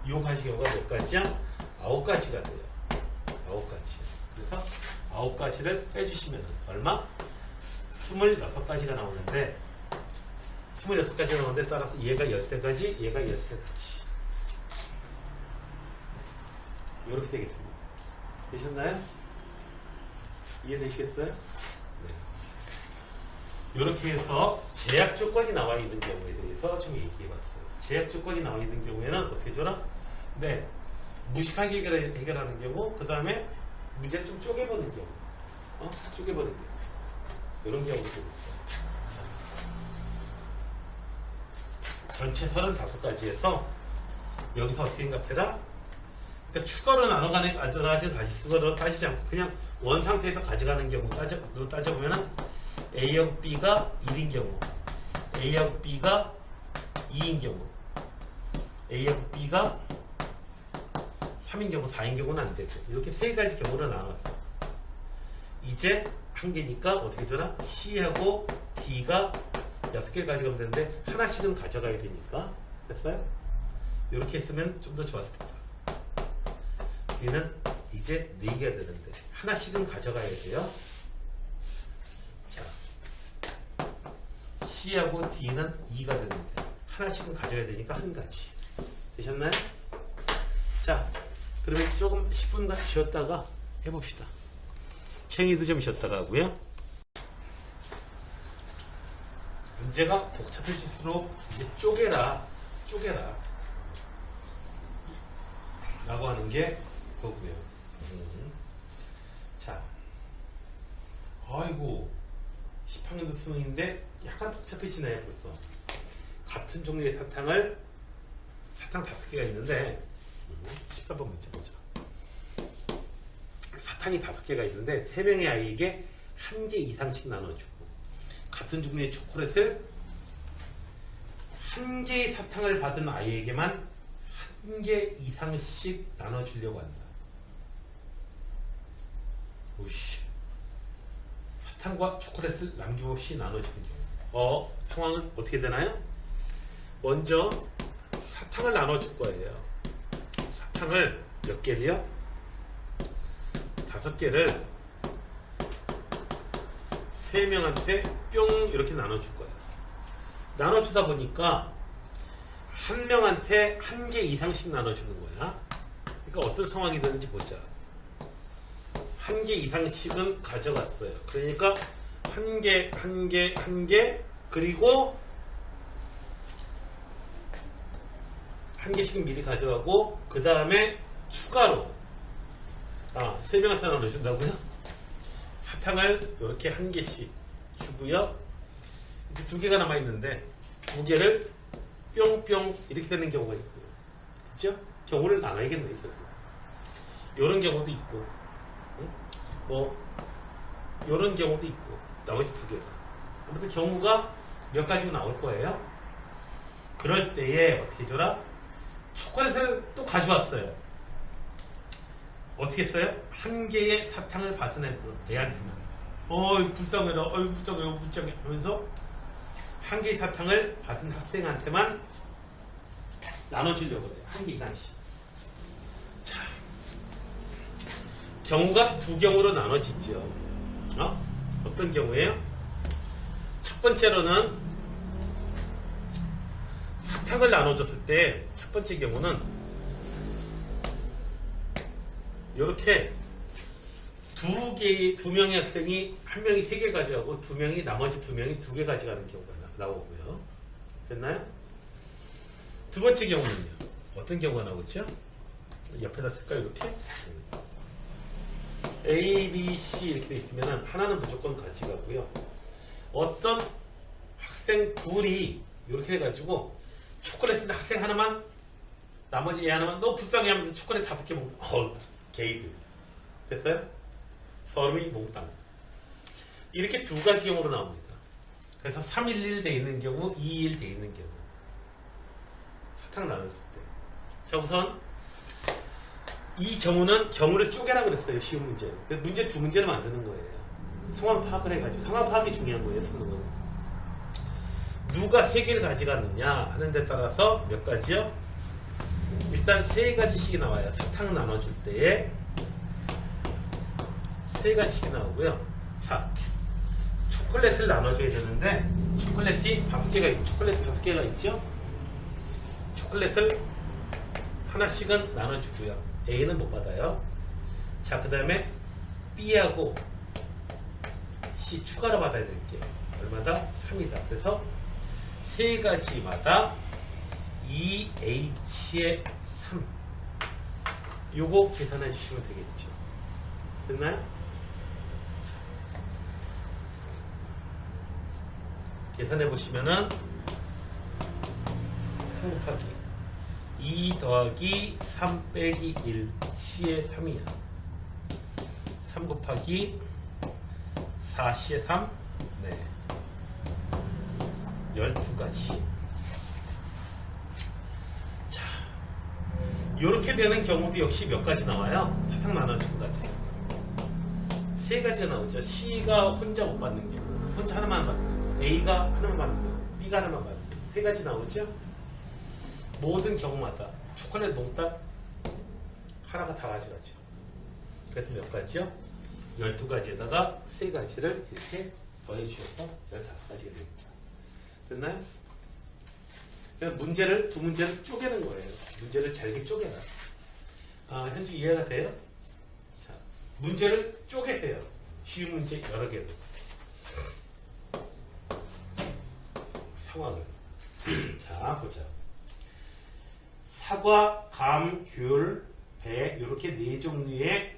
이 가지 경우가 몇 가지야? 9가지가 돼요. 9가지. 그래서 9가지를 빼주시면 얼마? 26가지가 나오는데 26가지가 나오는데 따라서 얘가 13가지, 얘가 13가지. 이렇게 되겠습니다. 되셨나요? 이해되시겠어요? 네. 이렇게 해서 제약 조건이 나와 있는 경우에 대해서 좀 얘기해봤어요. 제약 조건이 나와 있는 경우에는 어떻게 줘라? 네. 무식하게 해결하는 경우, 그 다음에 문제를 좀 쪼개보는 경우, 쪼개보는 경우, 이런 경우도 있어요. 전체 35가지에서 여기서 어떻게 생각해라? 그러니까 추가로 가져가진 가지수로 따지지 않고 그냥 원 상태에서 가져가는 경우 따져보면은 A하고 B가 1인 경우, A하고 B가 2인 경우, A하고 B가 3인 경우, 4인 경우는 안 되고 이렇게 세 가지 경우를 나눴어. 이제 한 개니까 어떻게 되나? C하고 D가 6개 가져가면 되는데 하나씩은 가져가야 되니까 됐어요? 이렇게 했으면 좀 더 좋았을 거다. 얘는 이제 4개가 되는데 하나씩은 가져가야 돼요. 자, C하고 D는 2가 되는데 하나씩은 가져야 되니까 한 가지. 되셨나요? 자, 그러면 조금 10분간 쉬었다가 해봅시다. 챙이도 좀 쉬었다가 하고요. 문제가 복잡해질수록 이제 쪼개라 라고 하는 게 거고요. 자, 아이고 10학년도 수능인데 약간 복잡해지네요. 벌써 같은 종류의 사탕 5개가 있는데 14번 문제 보자. 사탕이 5개가 있는데 3명의 아이에게 1개 이상씩 나눠주고 같은 종류의 초콜릿을 1개의 사탕을 받은 아이에게만 1개 이상씩 나눠주려고 한다. 오씨. 사탕과 초콜릿을 남김없이 나눠주는 경우. 상황은 어떻게 되나요? 먼저 사탕을 나눠줄 거예요. 사탕을 몇 개를요? 5개를 3명한테 뿅 이렇게 나눠줄 거예요. 나눠주다 보니까 한 명한테 1개 이상씩 나눠주는 거야. 그러니까 어떤 상황이 되는지 보자. 1개 이상씩은 가져갔어요. 그러니까 1개 그리고 1개씩 미리 가져가고 그 다음에 추가로 3명한테 나눠준다고요? 사탕을 이렇게 1개씩 주고요. 이제 2개가 남아있는데 2개를 뿅뿅 이렇게 되는 경우가 있고요. 그렇죠? 경우를 나눠야겠네요. 이런 경우도 있고 이런 경우도 있고 나머지 2개가 아무튼 경우가 몇 가지가 나올 거예요. 그럴 때에 어떻게 해줘라? 초콜릿을 또 가져왔어요. 어떻게 했어요? 1개의 사탕을 받은 애한테만 불쌍해라, 불쌍해 하면서 1개의 사탕을 받은 학생한테만 나눠주려고 해요. 1개 이상씩. 자, 경우가 2경우로 나눠지죠. 어떤 경우예요? 첫 번째로는 사탕을 나눠줬을 때 첫 번째 경우는 이렇게 두 명의 학생이 한 명이 3개 가져가고 나머지 2명이 2개 가져가는 경우가 나오고요. 됐나요? 두 번째 경우는요. 어떤 경우가 나오죠? 옆에다 쓸까요? 이렇게? A, B, C 이렇게 돼 있으면 하나는 무조건 가져가고요. 어떤 학생 둘이 이렇게 해가지고 초콜릿을 학생 하나만 나머지 얘 하나만 너 불쌍해 하면서 초콜릿 5개 먹는 게이들. 됐어요? 서름이 몽땅. 이렇게 두 가지 경우로 나옵니다. 그래서 311 돼 있는 경우, 221 돼 있는 경우. 사탕 나눴을 때. 자, 우선 이 경우는 경우를 쪼개라 그랬어요. 쉬운 문제로. 문제 두 문제를 만드는 거예요. 상황 파악을 해가지고. 상황 파악이 중요한 거예요. 수능은. 누가 3개를 가져갔느냐 하는 데 따라서 몇 가지요? 일단 3가지씩이 나와요. 사탕 나눠줄 때에 3가지씩이 나오고요. 자, 초콜릿을 나눠줘야 되는데 초콜릿이 5개가 초콜릿 5개가 있죠? 초콜릿을 하나씩은 나눠주고요. A는 못 받아요. 자, 그 다음에 B하고 C 추가로 받아야 될게요. 얼마다? 3이다. 그래서 3가지마다 2H의 3. 요거 계산해 주시면 되겠죠. 됐나요? 계산해 보시면은 3 곱하기 2 더하기 3 빼기 1 C의 3이야. 3 곱하기 4 C의 3. 네. 12가지. 자, 요렇게 되는 경우도 역시 몇 가지 나와요? 사탕 나눠준 가지. 3가지가 나오죠. C가 혼자 못 받는 경우, 혼자 하나만 받는 경우, A가 하나만 받는 경우, B가 하나만 받는 경우, 3가지 나오죠. 모든 경우마다 초콜릿 몽땅 하나가 다 가져가죠. 그래서 몇 가지요? 12가지에다가 3가지를 이렇게 더해주셔서 15가지가 됩니다. 됐나요? 그냥 두 문제를 쪼개는 거예요. 문제를 잘게 쪼개라. 현재 이해가 돼요? 자, 문제를 쪼개세요. 쉬운 문제 여러 개로. 상황을. 자, 보자. 사과, 감, 귤, 배 이렇게 4종류의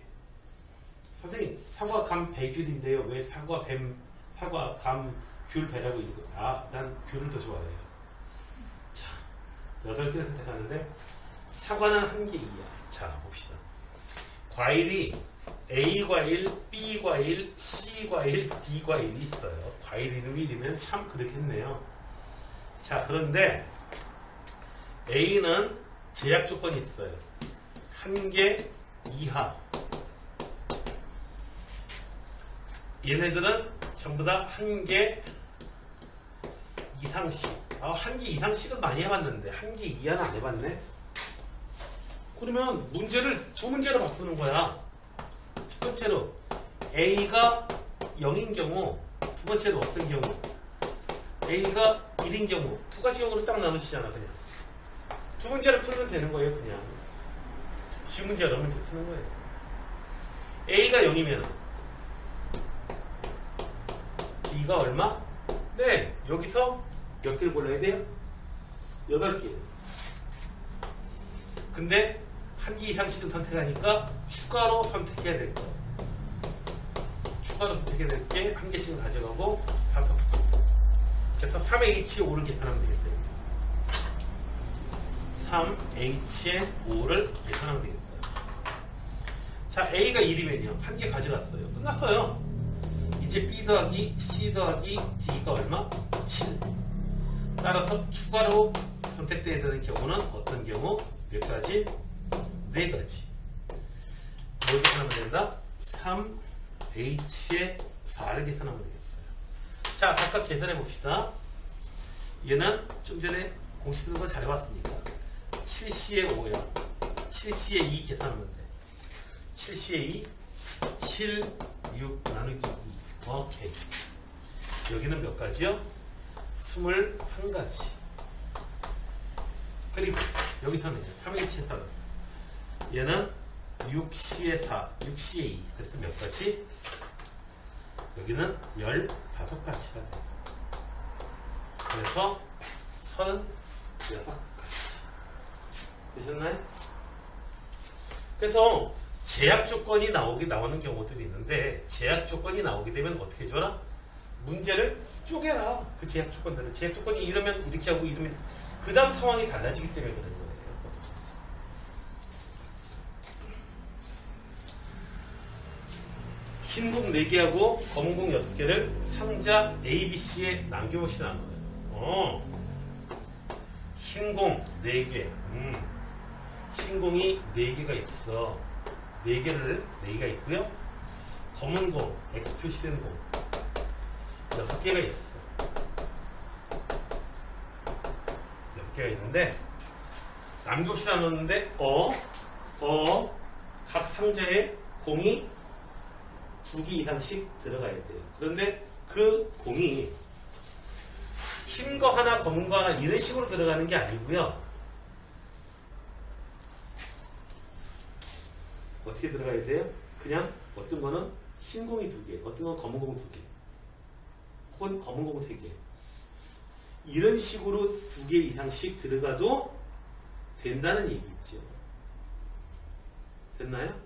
선생님 사과, 감, 배, 귤인데요. 왜 사과, 감, 귤, 배라고 있는 거야? 난 귤을 더 좋아해요. 자, 8개를 선택하는데 사과는 1개 이야. 자, 봅시다. 과일이 A 과일, B 과일, C 과일, D 과일이 있어요. 과일 이름이 이러면 참 그렇겠네요. 자, 그런데 A는 제약 조건이 있어요. 1개 이하. 얘네들은 전부 다 1개 이상씩. 1개 이상씩은 많이 해봤는데 1개 이하는 안 해봤네. 그러면 문제를 두 문제로 바꾸는 거야. 첫 번째로 A가 0인 경우, 두 번째로 어떤 경우? A가 1인 경우. 두 가지 경우로 딱 나누시잖아. 그냥 두 문제를 풀면 되는 거예요. 그냥 쉬운 문제 여러 문제 푸는 거예요. A가 0이면 B가 얼마? 네, 여기서 몇 개를 골라야 돼요? 8개. 근데 1개 이상씩은 선택하니까 추가로 선택해야 될 거예요. 추가로 선택해야 될 게 1개씩은 가져가고 5개. 그래서 3H5를 계산하면 되겠어요. 3HN5를 계산하면 되겠다. 자, A가 1이면요. 1개 가져갔어요. 끝났어요. 이제 B 더하기 C 더하기 D가 얼마? 7. 따라서 추가로 선택돼야 되는 경우는 어떤 경우? 몇 가지? 4가지. 뭘 계산하면 된다? 3H의 4를 계산하면 되겠어요. 자, 각각 계산해 봅시다. 얘는 좀 전에 공식 쓰는 걸 잘해봤으니까 7C의 5야. 7C의 2 계산하면 돼. 7C의 2 7, 6 나누기 2. 오케이. 여기는 몇 가지요? 21가지. 그리고 여기서는 3H에서는 얘는 6C의 4, 6C의 2. 그래서 몇 가지? 여기는 15가지가 돼요. 그래서 36가지. 되셨나요? 그래서 제약 조건이 나오는 경우들이 있는데, 제약 조건이 나오게 되면 어떻게 해줘라? 문제를 쪼개라. 그 제약 조건들은. 제약 조건이 이러면 이렇게 하고 이러면 그 다음 상황이 달라지기 때문에 그런 거예요. 흰 공 4개하고 검은 공 6개를 상자 A, B, C에 남김없이 나눠요. 흰 공 4개. 흰 공이 4개가 있어. 4개가 있고요. 검은 공, X 표시된 공 6개가 있어. 6개가 있는데 남김없이 나눴는데 각 상자에 공이 2개 이상씩 들어가야 돼요. 그런데 그 공이 흰 거 하나, 검은 거 하나 이런 식으로 들어가는 게 아니고요. 어떻게 들어가야 돼요? 그냥 어떤 거는 흰 공이 2개, 어떤 건 검은 공 2개, 혹은 검은 공 3개. 이런 식으로 2개 이상씩 들어가도 된다는 얘기죠. 됐나요?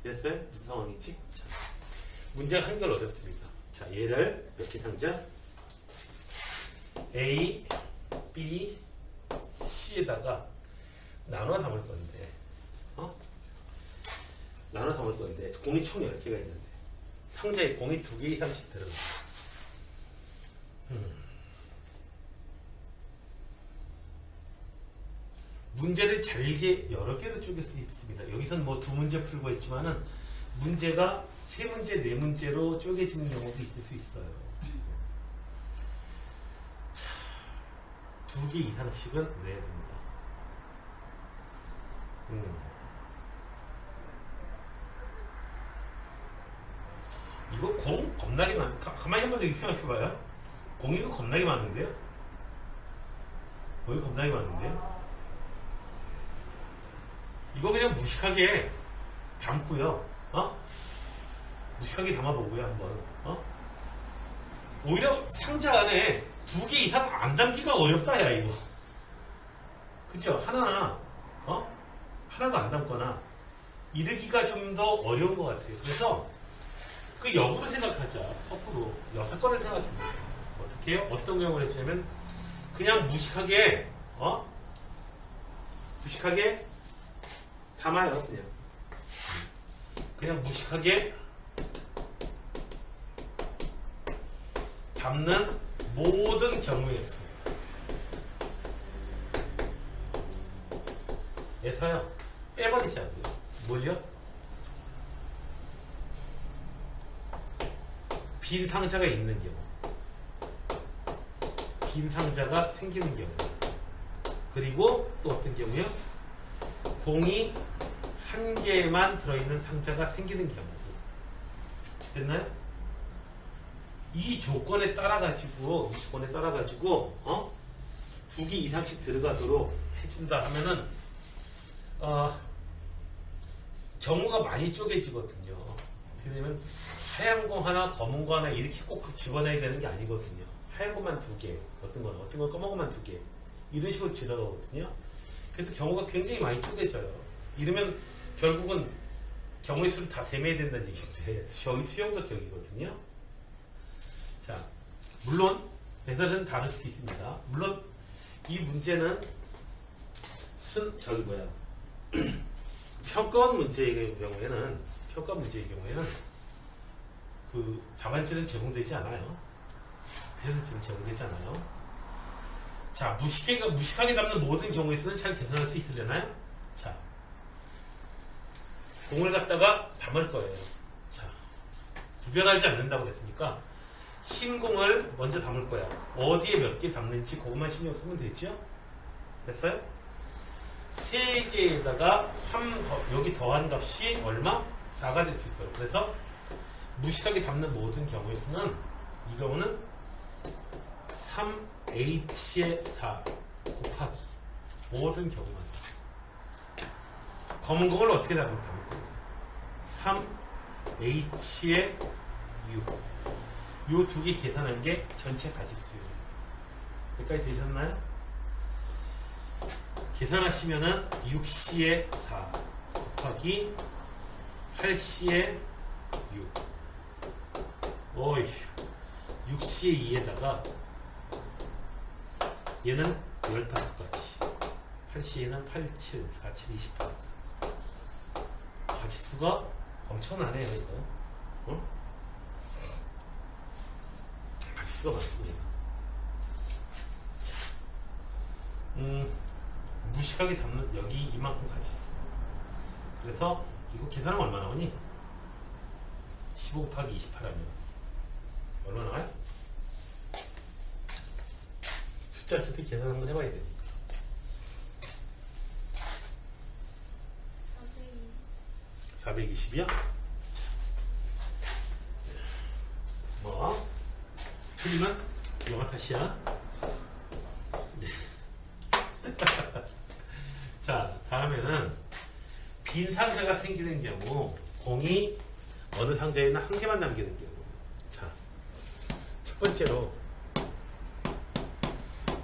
됐어요? 무슨 상황이지? 자, 문제가 한결 어렵습니다. 자, 얘를 몇 개 상자? A, B, C에다가 나눠 담을 건데, 나눠 담을 건데, 공이 총 10개가 있는데, 상자에 공이 2개 이상씩 들어가요. 문제를 잘게 여러 개로 쪼갤 수 있습니다. 여기서는 뭐 2문제 풀고 했지만은 문제가 3문제, 4문제로 쪼개지는 경우도 있을 수 있어요. 자, 2개 이상씩은 내야 됩니다. 이거 공 겁나게 많, 가만히 한번 생각해봐요. 공이 이거 겁나게 많은데요? 공이 겁나게 많은데요? 이거 그냥 무식하게 담고요. 무식하게 담아보고요, 한번. 오히려 상자 안에 2개 이상 안 담기가 어렵다, 야, 이거. 그쵸? 하나도 안 담거나, 이르기가 좀 더 어려운 것 같아요. 그래서, 그 역으로 생각하자. 섣부로. 6건을 생각해보자. 어떻게 해요? 어떤 경우를 했냐면, 그냥 무식하게 담아요, 그냥 무식하게 담는 모든 경우의 수 에서요 빼버리자고요. 뭘요? 빈 상자가 있는 경우, 빈 상자가 생기는 경우, 그리고 또 어떤 경우요? 공이 1개만 들어있는 상자가 생기는 경우. 됐나요? 이 조건에 따라 가지고 2개 이상씩 들어가도록 해준다 하면은 경우가 많이 쪼개지거든요. 어떻게 되면 하얀 공 하나, 검은 거 하나 이렇게 꼭 집어넣어야 되는 게 아니거든요. 하얀 것만 2개, 어떤 건 검은 것만 2개, 이런 식으로 들어가거든요. 그래서 경우가 굉장히 많이 쪼개져요. 이러면 결국은 경우의 수를 다 세매야 된다는 얘기인데, 여기 수용적 격이거든요. 자, 물론 해설은 다를 수도 있습니다. 물론 이 문제는 평가원 문제의 경우에는 그 답안지는 제공되지 않아요. 해설지는 제공되지 않아요. 자, 무식하게 담는 모든 경우에서는 잘 계산할 수 있으려나요? 자, 공을 갖다가 담을 거예요. 자, 구별하지 않는다고 그랬으니까 흰 공을 먼저 담을 거야. 어디에 몇 개 담는지 그것만 신경 쓰면 되죠? 됐어요? 3개에다가 3 여기 더한 값이 얼마? 4가 될 수 있도록. 그래서 무식하게 담는 모든 경우의 수는, 이 경우는 3H의 4 곱하기 모든 경우만. 검은 공을 어떻게 담을 거예요? 3H의 6. 요 두 개 계산한 게 전체 가지수예요. 여기까지 되셨나요? 계산하시면은 6C의 4 곱하기 8C의 6. 어이, 6C의 2에다가 얘는 15가지. 8C에는 8, 7, 4, 7, 28. 가지수가 엄청나네요, 이거. 어? 가지수가 많습니다. 자, 무식하게 담는 여기 이만큼 가지수. 그래서 이거 계산하면 얼마 나오니? 15 곱하기 28 하면 얼마 나와요? 숫자 어차피 계산 한번 해봐야 되니까. 420이요? 뭐 틀리면 영화 탓이야. 네. 자, 다음에는 빈 상자가 생기는 경우, 공이 어느 상자에는 한 개만 남기는 경우. 자, 첫 번째로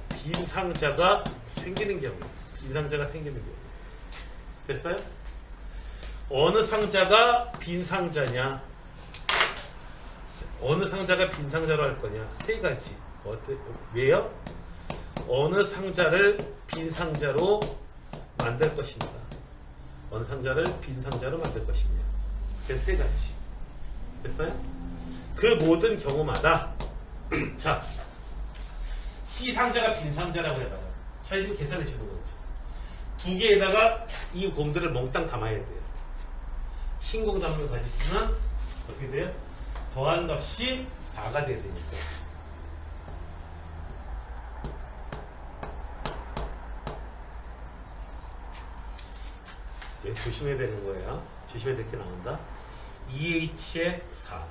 빈 상자가 생기는 경우. 빈 상자가 생기는 경우. 됐어요? 어느 상자가 빈 상자냐? 어느 상자가 빈 상자로 할 거냐? 세 가지. 왜요? 어느 상자를 빈 상자로 만들 것인가? 어느 상자를 빈 상자로 만들 것이냐? 그래서 세 가지. 됐어요? 그 모든 경우마다 자, C 상자가 빈 상자라고 해봐요. 자, 지금 계산해 주는 거죠. 두 개에다가 이 공들을 몽땅 담아야 돼요. 흰 공 담는 가지수는 어떻게 돼요? 더한 값이 4가 돼야 되니까. 예, 조심해야 되는 거예요. 조심해야 될 게 나온다. 2H의 4.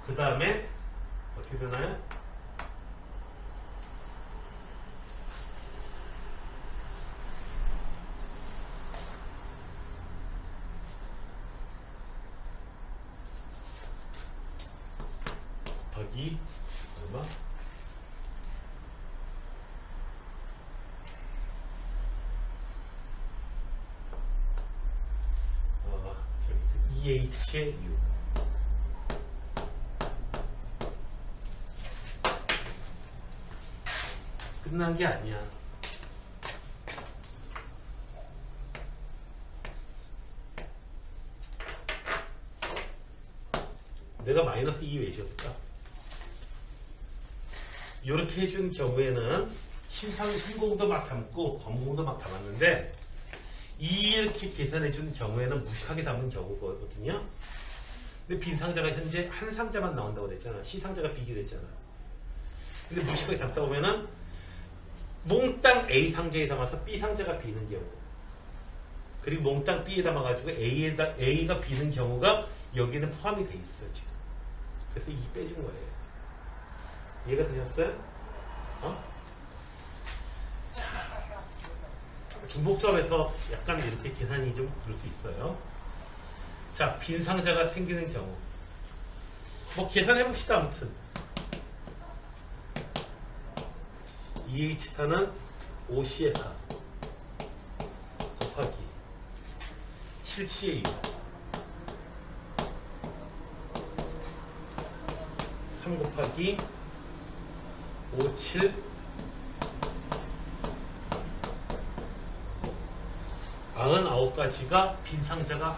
그 다음에 어떻게 되나요? 곱하기 얼마? 저기 2H의 6. 끝난 게 아니야. 내가 마이너스 2 왜 줬을까? 이렇게 해준 경우에는 흰 공도 막 담고 검은 공도 막 담았는데 이렇게 계산해준 경우에는 무식하게 담은 경우거든요. 근데 빈 상자가 현재 한 상자만 나온다고 그랬잖아. C 상자가 비기로 했잖아. 근데 무식하게 담다 보면은 몽땅 A 상자에 담아서 B 상자가 비는 경우, 그리고 몽땅 B에 담아가지고 A가 비는 경우가 여기는 포함이 돼 있어 지금. 그래서 2 빼준 거예요. 이해가 되셨어요? 어? 자, 중복점에서 약간 이렇게 계산이 좀 그럴 수 있어요. 자, 빈 상자가 생기는 경우 뭐 계산해 봅시다. 아무튼 2H4는 5C의 4 곱하기 7C의 6 3 곱하기 5, 7 99가지가 빈 상자가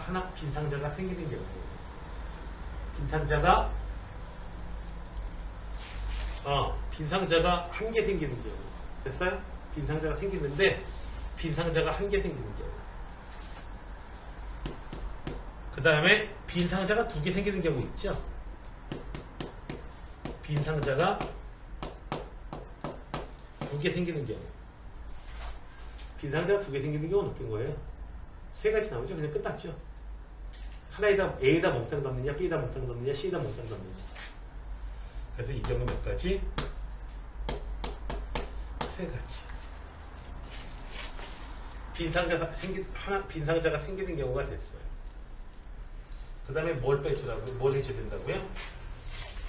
생기는 경우. 빈 상자가 한 개 생기는 경우. 됐어요? 빈 상자가 생기는데 빈 상자가 한 개 생기는 경우. 그 다음에 빈 상자가 2개 생기는 경우 있죠? 빈 상자가 2개 생기는 경우. 빈 상자가 2개 생기는 경우는 어떤 거예요? 3가지 나오죠? 그냥 끝났죠? 하나에다 A에다 몽땅 담느냐, B에다 몽땅 담느냐, C에다 몽땅 담느냐. 그래서 이 경우 몇 가지? 3가지. 빈 상자가 생기는 경우가 됐어요. 그 다음에 뭘 빼주라고요? 뭘 해줘야 된다고요?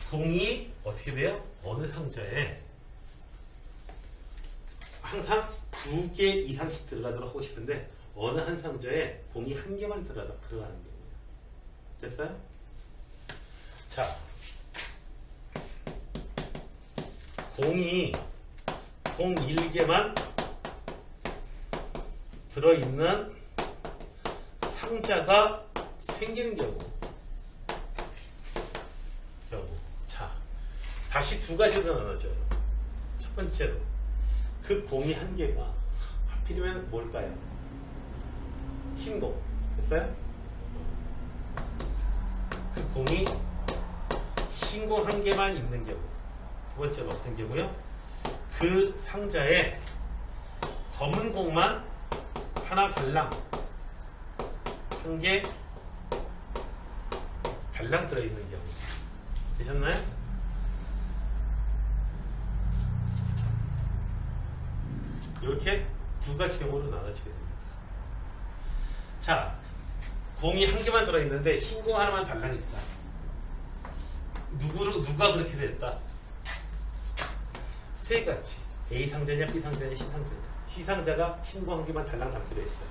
공이 어떻게 돼요? 어느 상자에 항상 2개 이상씩 들어가도록 하고 싶은데 어느 한 상자에 공이 1개만 들어가는 경우예요. 됐어요? 자, 공 1개만 들어있는 상자가 생기는 경우. 자, 다시 두 가지로 나눠져요. 첫 번째로, 그 공이 1개가 하필이면 뭘까요? 흰 공. 됐어요? 그 공이 흰 공 1개만 있는 경우. 두 번째로 어떤 경우요? 그 상자에 검은 공만 하나 달랑 1개 달랑 들어있는 경우. 되셨나요? 이렇게 두 가지 경우로 나눠지게 됩니다. 자, 공이 1개만 들어있는데 흰 공 하나만 달랑 있다. 누가 그렇게 됐다? 세 가지. A 상자냐, B 상자냐, C 상자냐. C 상자가 흰 공 1개만 달랑 담기로 했어요.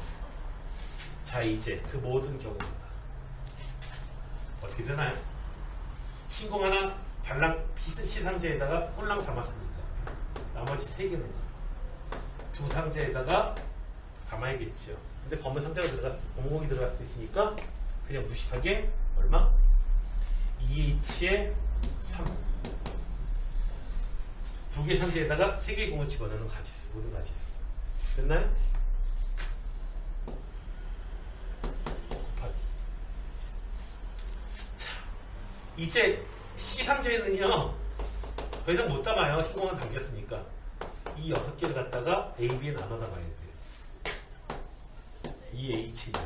자, 이제 그 모든 경우입니다. 어떻게 되나요? 흰 공 하나 달랑 C 상자에다가 홀랑 담았으니까 나머지 3개는 두 상자에다가 담아야겠죠. 근데 검은 상자가 공공이 들어갈 수도 있으니까 그냥 무식하게 얼마? 2H에 3. 2개 상자에다가 3개의 공을 집어넣는 가지수, 모든 가지수. 됐나요? 곱하기. 자, 이제 C 상자에는요, 더 이상 못 담아요. 흰 공은 담겼으니까. 이 6개를 갖다가 A, B에 나눠 담아야 돼요. 이 H. 다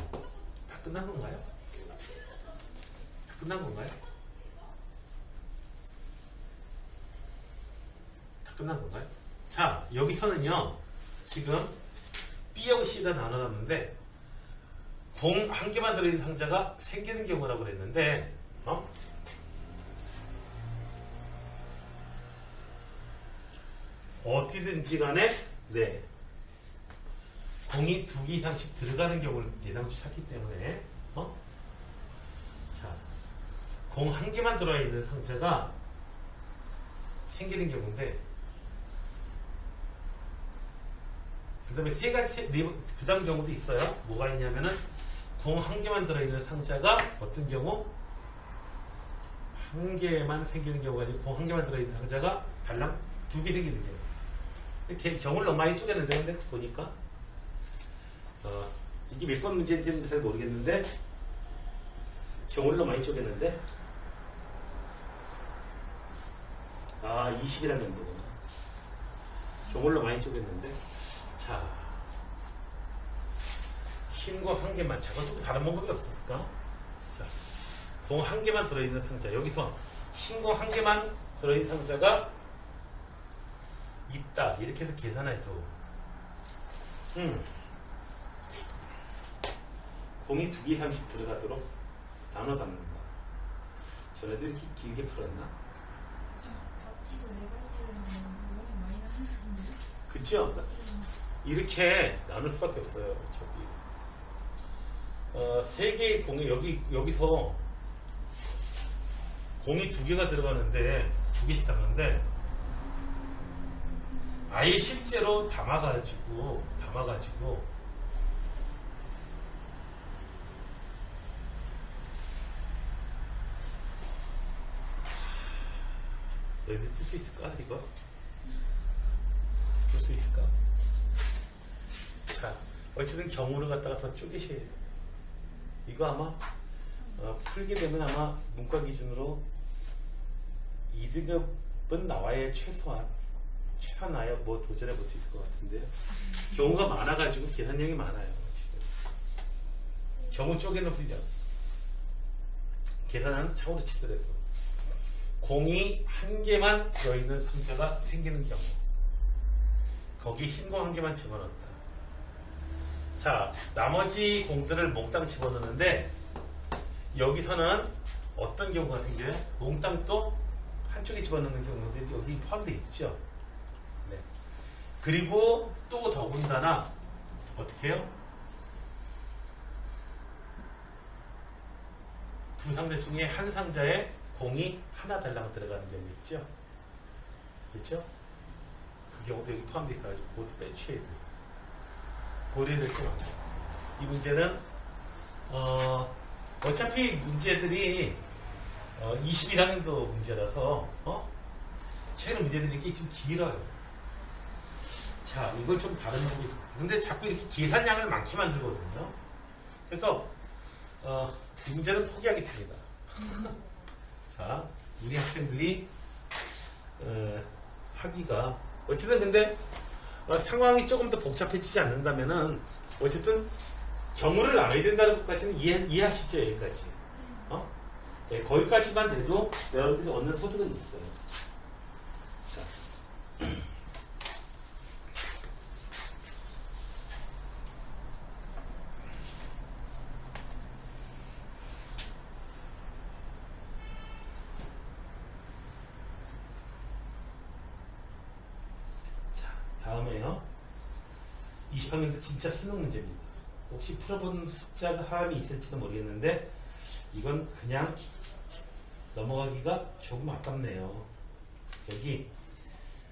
끝난 건가요? 다 끝난 건가요? 다 끝난 건가요? 자, 여기서는요, 지금 B하고 C가 나눠 놨는데, 공 1개만 들어있는 상자가 생기는 경우라고 그랬는데, 어디든지 간에, 네. 공이 2개 이상씩 들어가는 경우를 예상치 찾기 때문에, 자, 공 1개만 들어있는 상자가 생기는 경우인데, 그 다음에 그 다음 경우도 있어요. 뭐가 있냐면은, 공 1개만 들어있는 상자가 어떤 경우? 1개만 생기는 경우가 아니고, 공 1개만 들어있는 상자가 달랑 2개 생기는 경우. 경우를 너무 많이 쪼개는데, 근데 보니까. 이게 몇 번 문제인지는 잘 모르겠는데, 경우를 너무 많이 쪼개는데, 20이라는 연도구나. 경우를 많이 쪼갰는데, 자, 흰 거 1개만, 저건 또 다른 방법이 없었을까? 자, 공 1개만 들어있는 상자. 여기서 흰 거 1개만 들어있는 상자가 있다. 이렇게 해서 계산해서 공이 2개 이상씩 들어가도록 나눠 담는 거야. 전에도 이렇게 길게 풀었나? 답지도 4가지는 너무 많이 나왔는데. 그쵸? 이렇게 나눌 수밖에 없어요. 저기 3개의 공이 여기서 공이 2개가 들어가는데 2개씩 담는데 아예 실제로 담아가지고 너희들 풀 수 있을까? 이거? 풀 수 있을까? 자, 어쨌든 경우를 갖다가 더 쪼개셔야 돼요. 이거 아마 풀게 되면 아마 문과 기준으로 2등급은 나와야 최소한 나야 뭐 도전해 볼 수 있을 것 같은데요. 경우가 많아가지고 계산량이 많아요. 지금 경우 쪼개는 풀려. 계산은 차후로 치더라도 공이 1개만 들어있는 상자가 생기는 경우, 거기 흰 공 1개만 집어넣었다. 자, 나머지 공들을 몽땅 집어넣는데 여기서는 어떤 경우가 생겨요? 몽땅 또 한쪽에 집어넣는 경우도 여기 포함되어 있죠. 네. 그리고 또 더군다나 어떻게 해요? 두 상자 중에 한 상자에 공이 하나 달랑 들어가는 경우 있죠. 그렇죠? 그 경우도 여기 포함되어 있어가지고 그것도 매치해야 돼요. 고려해야 될 게 많죠. 이 문제는 어차피 문제들이 21학년도 문제라서 최근 문제들이 이렇게 좀 길어요. 자, 이걸 좀 다른 방법이 근데 자꾸 이렇게 계산량을 많게 만들거든요. 그래서 이 문제는 포기하겠습니다. 자, 우리 학생들이 하기가 어쨌든 근데 상황이 조금 더 복잡해지지 않는다면은 어쨌든 경우를 알아야 된다는 것까지는 이해하시죠? 여기까지. 네, 거기까지만 돼도 여러분들이 얻는 소득은 있어요. 자. 다음에요. 20학년도 진짜 수능 문제입니다. 혹시 풀어본 사람이 있을지도 모르겠는데 이건 그냥 넘어가기가 조금 아깝네요. 여기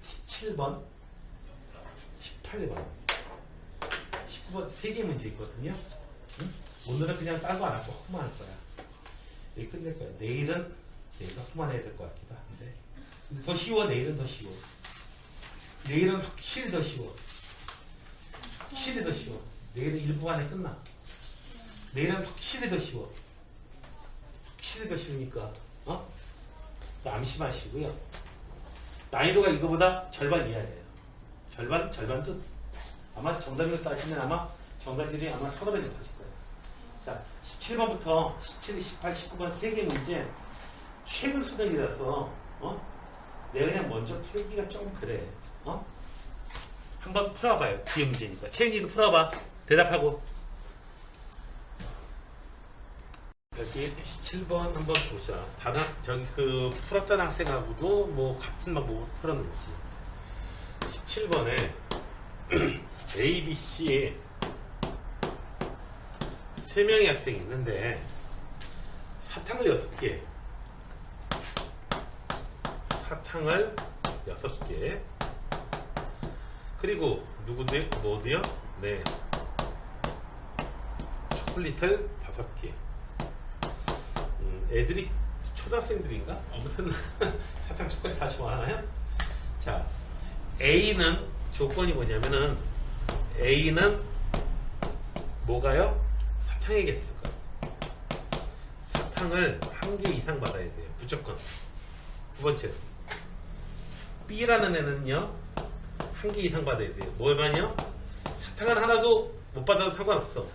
17번, 18번, 19번 3개 문제 있거든요. 응? 오늘은 그냥 딴 거 안 하고 헛만할 거야. 여기 끝낼 거야. 내일은 내가 헛만해야 될 것 같기도 한데 근데 더 쉬워. 내일은 더 쉬워. 내일은 확실히 더 쉬워. 확실히 더 쉬워. 내일은 1분 안에 끝나. 내일은 확실히 더 쉬워. 확실히 더 쉬우니까 암시마시고요. 난이도가 이거보다 절반 이하예요. 절반 뜻. 아마 정답으로 따지면 아마 정답들이 아마 서너 배 높아질 거예요. 자, 17번부터 17, 18, 19번 3개 문제 최근 수능이라서 내가 그냥 먼저 풀기가 좀 그래. 한번 풀어봐요. 뒤에 문제니까. 채은이도 풀어봐. 대답하고. 여기 17번 한번 보자. 저기 풀었던 학생하고도 뭐 같은 방법으로 풀었는지. 17번에 A, B, C 3명의 학생이 있는데 사탕을 6개. 사탕을 6개. 그리고 뭐도요? 네. 초콜릿을 5개. 애들이 초등학생들인가? 아무튼 사탕 초콜릿 다 좋아하나요? 자, A는 조건이 뭐냐면은 A는 뭐가요? 사탕의 개수가. 사탕을 1개 이상 받아야 돼요. 무조건. 두 번째. B라는 애는요. 1개 이상 받아야 돼요. 뭐만요? 사탕은 하나도 못 받아도 상관없어.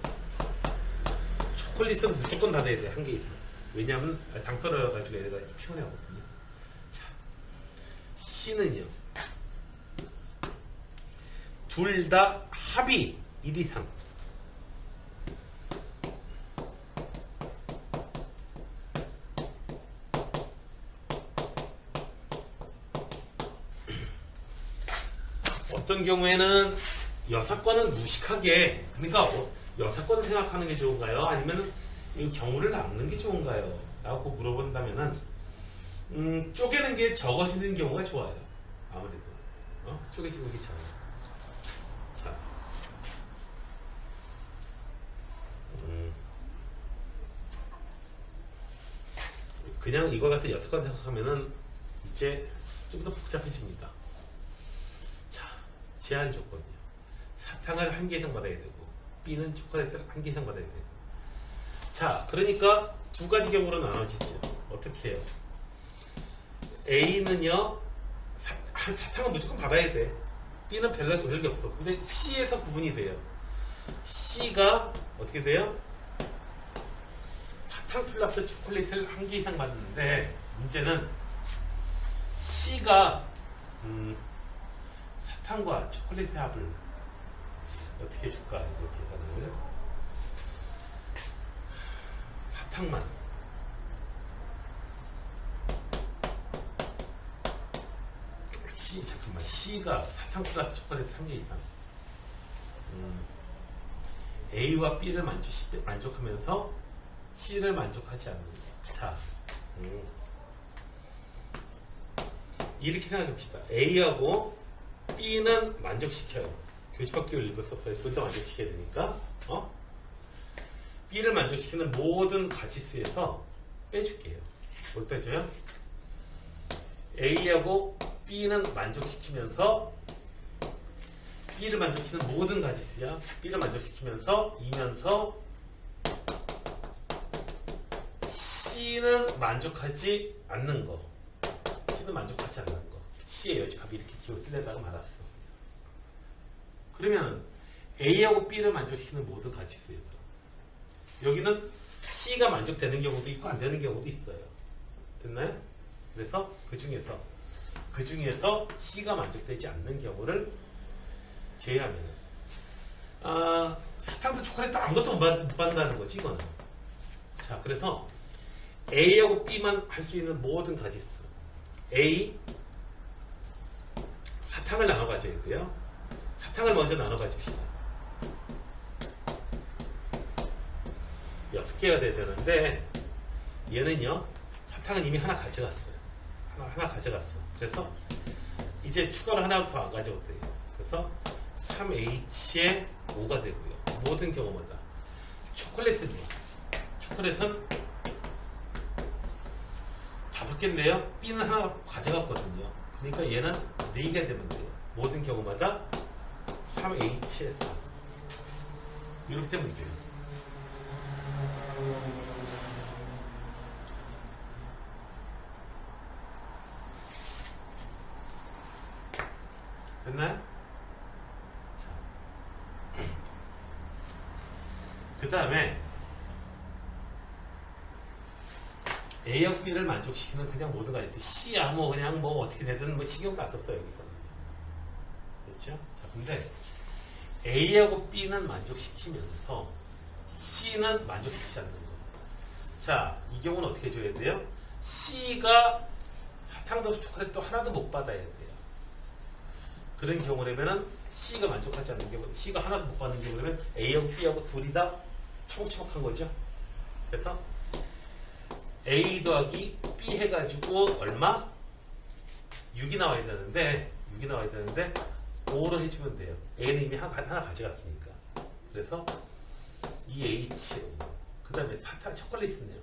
초콜릿은 무조건 받아야 돼요. 1개 이상. 왜냐하면 당 떨어져가지고 애가 피곤해하거든요. 자, C는요. 둘 다 합이 1 이상. 어떤 경우에는 6건은 무식하게, 그러니까 6건을 생각하는 게 좋은가요? 아니면 이 경우를 나누는 게 좋은가요? 라고 물어본다면은 쪼개는 게 적어지는 경우가 좋아요. 아무래도 쪼개지는 게 좋아요. 자, 그냥 이거 같은 6건 생각하면은 이제 좀 더 복잡해집니다. 자, 제한 조건이요. 사탕을 1개 이상 받아야 되고 B는 초콜릿을 1개 이상 받아야 되고. 자, 그러니까 두 가지 경우로 나눠지죠. 어떻게 해요? A는요, 사탕은 무조건 받아야 돼. B는 별게 없어. 근데 C에서 구분이 돼요. C가 어떻게 돼요? 사탕 플러스 초콜릿을 1개 이상 받는데, 문제는 C가 사탕과 초콜릿의 합을 어떻게 해줄까 이거 계산을. 사탕만 잠깐만 C가 사탕 플러스 초콜릿 3개 이상. A와 B를 만족하면서 C를 만족하지 않는 거. 자, 이렇게 생각해 봅시다. A하고 B는 만족시켜요. 교집합기호 1부 썼어요. 둘 다 만족시켜야 되니까. B를 만족시키는 모든 가지수에서 빼줄게요. 뭘 빼줘요? A하고 B는 만족시키면서 B를 만족시키는 모든 가지수야. B를 만족시키면서 이면서 C는 만족하지 않는 거. C는 만족하지 않는 거. C의 여지값이 이렇게 기호 뜰려다가 말았어. 그러면 A하고 B를 만족시키는 모든 가지수에서 여기는 C가 만족되는 경우도 있고 안 되는 경우도 있어요. 됐나요? 그래서 그 중에서 C가 만족되지 않는 경우를 제외하면 사탕도 초콜릿도 아무것도 못 받는다는 거지 이거는. 자, 그래서 A하고 B만 할 수 있는 모든 가지수 A 사탕을 나눠 가져야 돼요. 사탕을 먼저 나눠 가집시다. 6개가 돼야 되는데 얘는요 사탕은 이미 하나 가져갔어요. 하나 가져갔어. 그래서 이제 추가로 하나 더 안 가져도 돼요. 그래서 3H에 5가 되고요. 모든 경우마다 초콜릿은요. 초콜릿은 5개인데요. B는 하나 가져갔거든요. 그러니까 얘는 4개가 되면 돼요. 모든 경우마다 3H에 4 이렇게 되면 돼요. 됐나요? 자. 그 다음에 A하고 B를 만족시키는 그냥 모든 가지수 C야 뭐 그냥 뭐 어떻게 되든 뭐 신경 다 썼어요 여기서는. 됐죠? 자, 근데 A하고 B는 만족시키면서 C는 만족시키지 않는 거. 자, 이 경우는 어떻게 해줘야 돼요? C가 사탕도 초콜릿도 하나도 못 받아야 돼요. 그런 경우라면은 C가 만족하지 않는 경우, C가 하나도 못 받는 경우라면 A하고 B하고 둘이 다 차곡차곡한 거죠. 그래서 A 더하기 B 해가지고 얼마? 6이 나와야 되는데 5로 해주면 돼요. A는 이미 하나 가져갔으니까. 그래서 2H 그 다음에 사탕 초콜릿은요.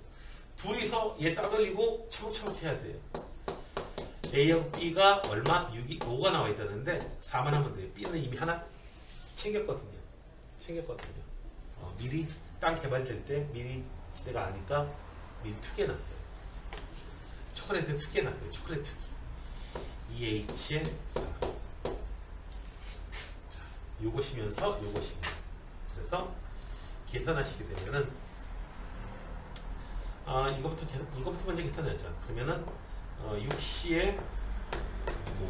둘이서 얘 따돌리고 차곡차곡 해야 돼요. A하고 B가 얼마? 5가 나와야 되는데 4만 하면 돼요. B는 이미 하나 챙겼거든요. 미리 땅 개발될 때 미리 시대가 아니까 미리 투기해놨어요. 초콜릿에 투기해놨어요. 초콜릿 투기. 2H에 4. 자, 요것이면서 그래서 계산하시게 되면은 이거부터 먼저 계산하자. 그러면은 6C에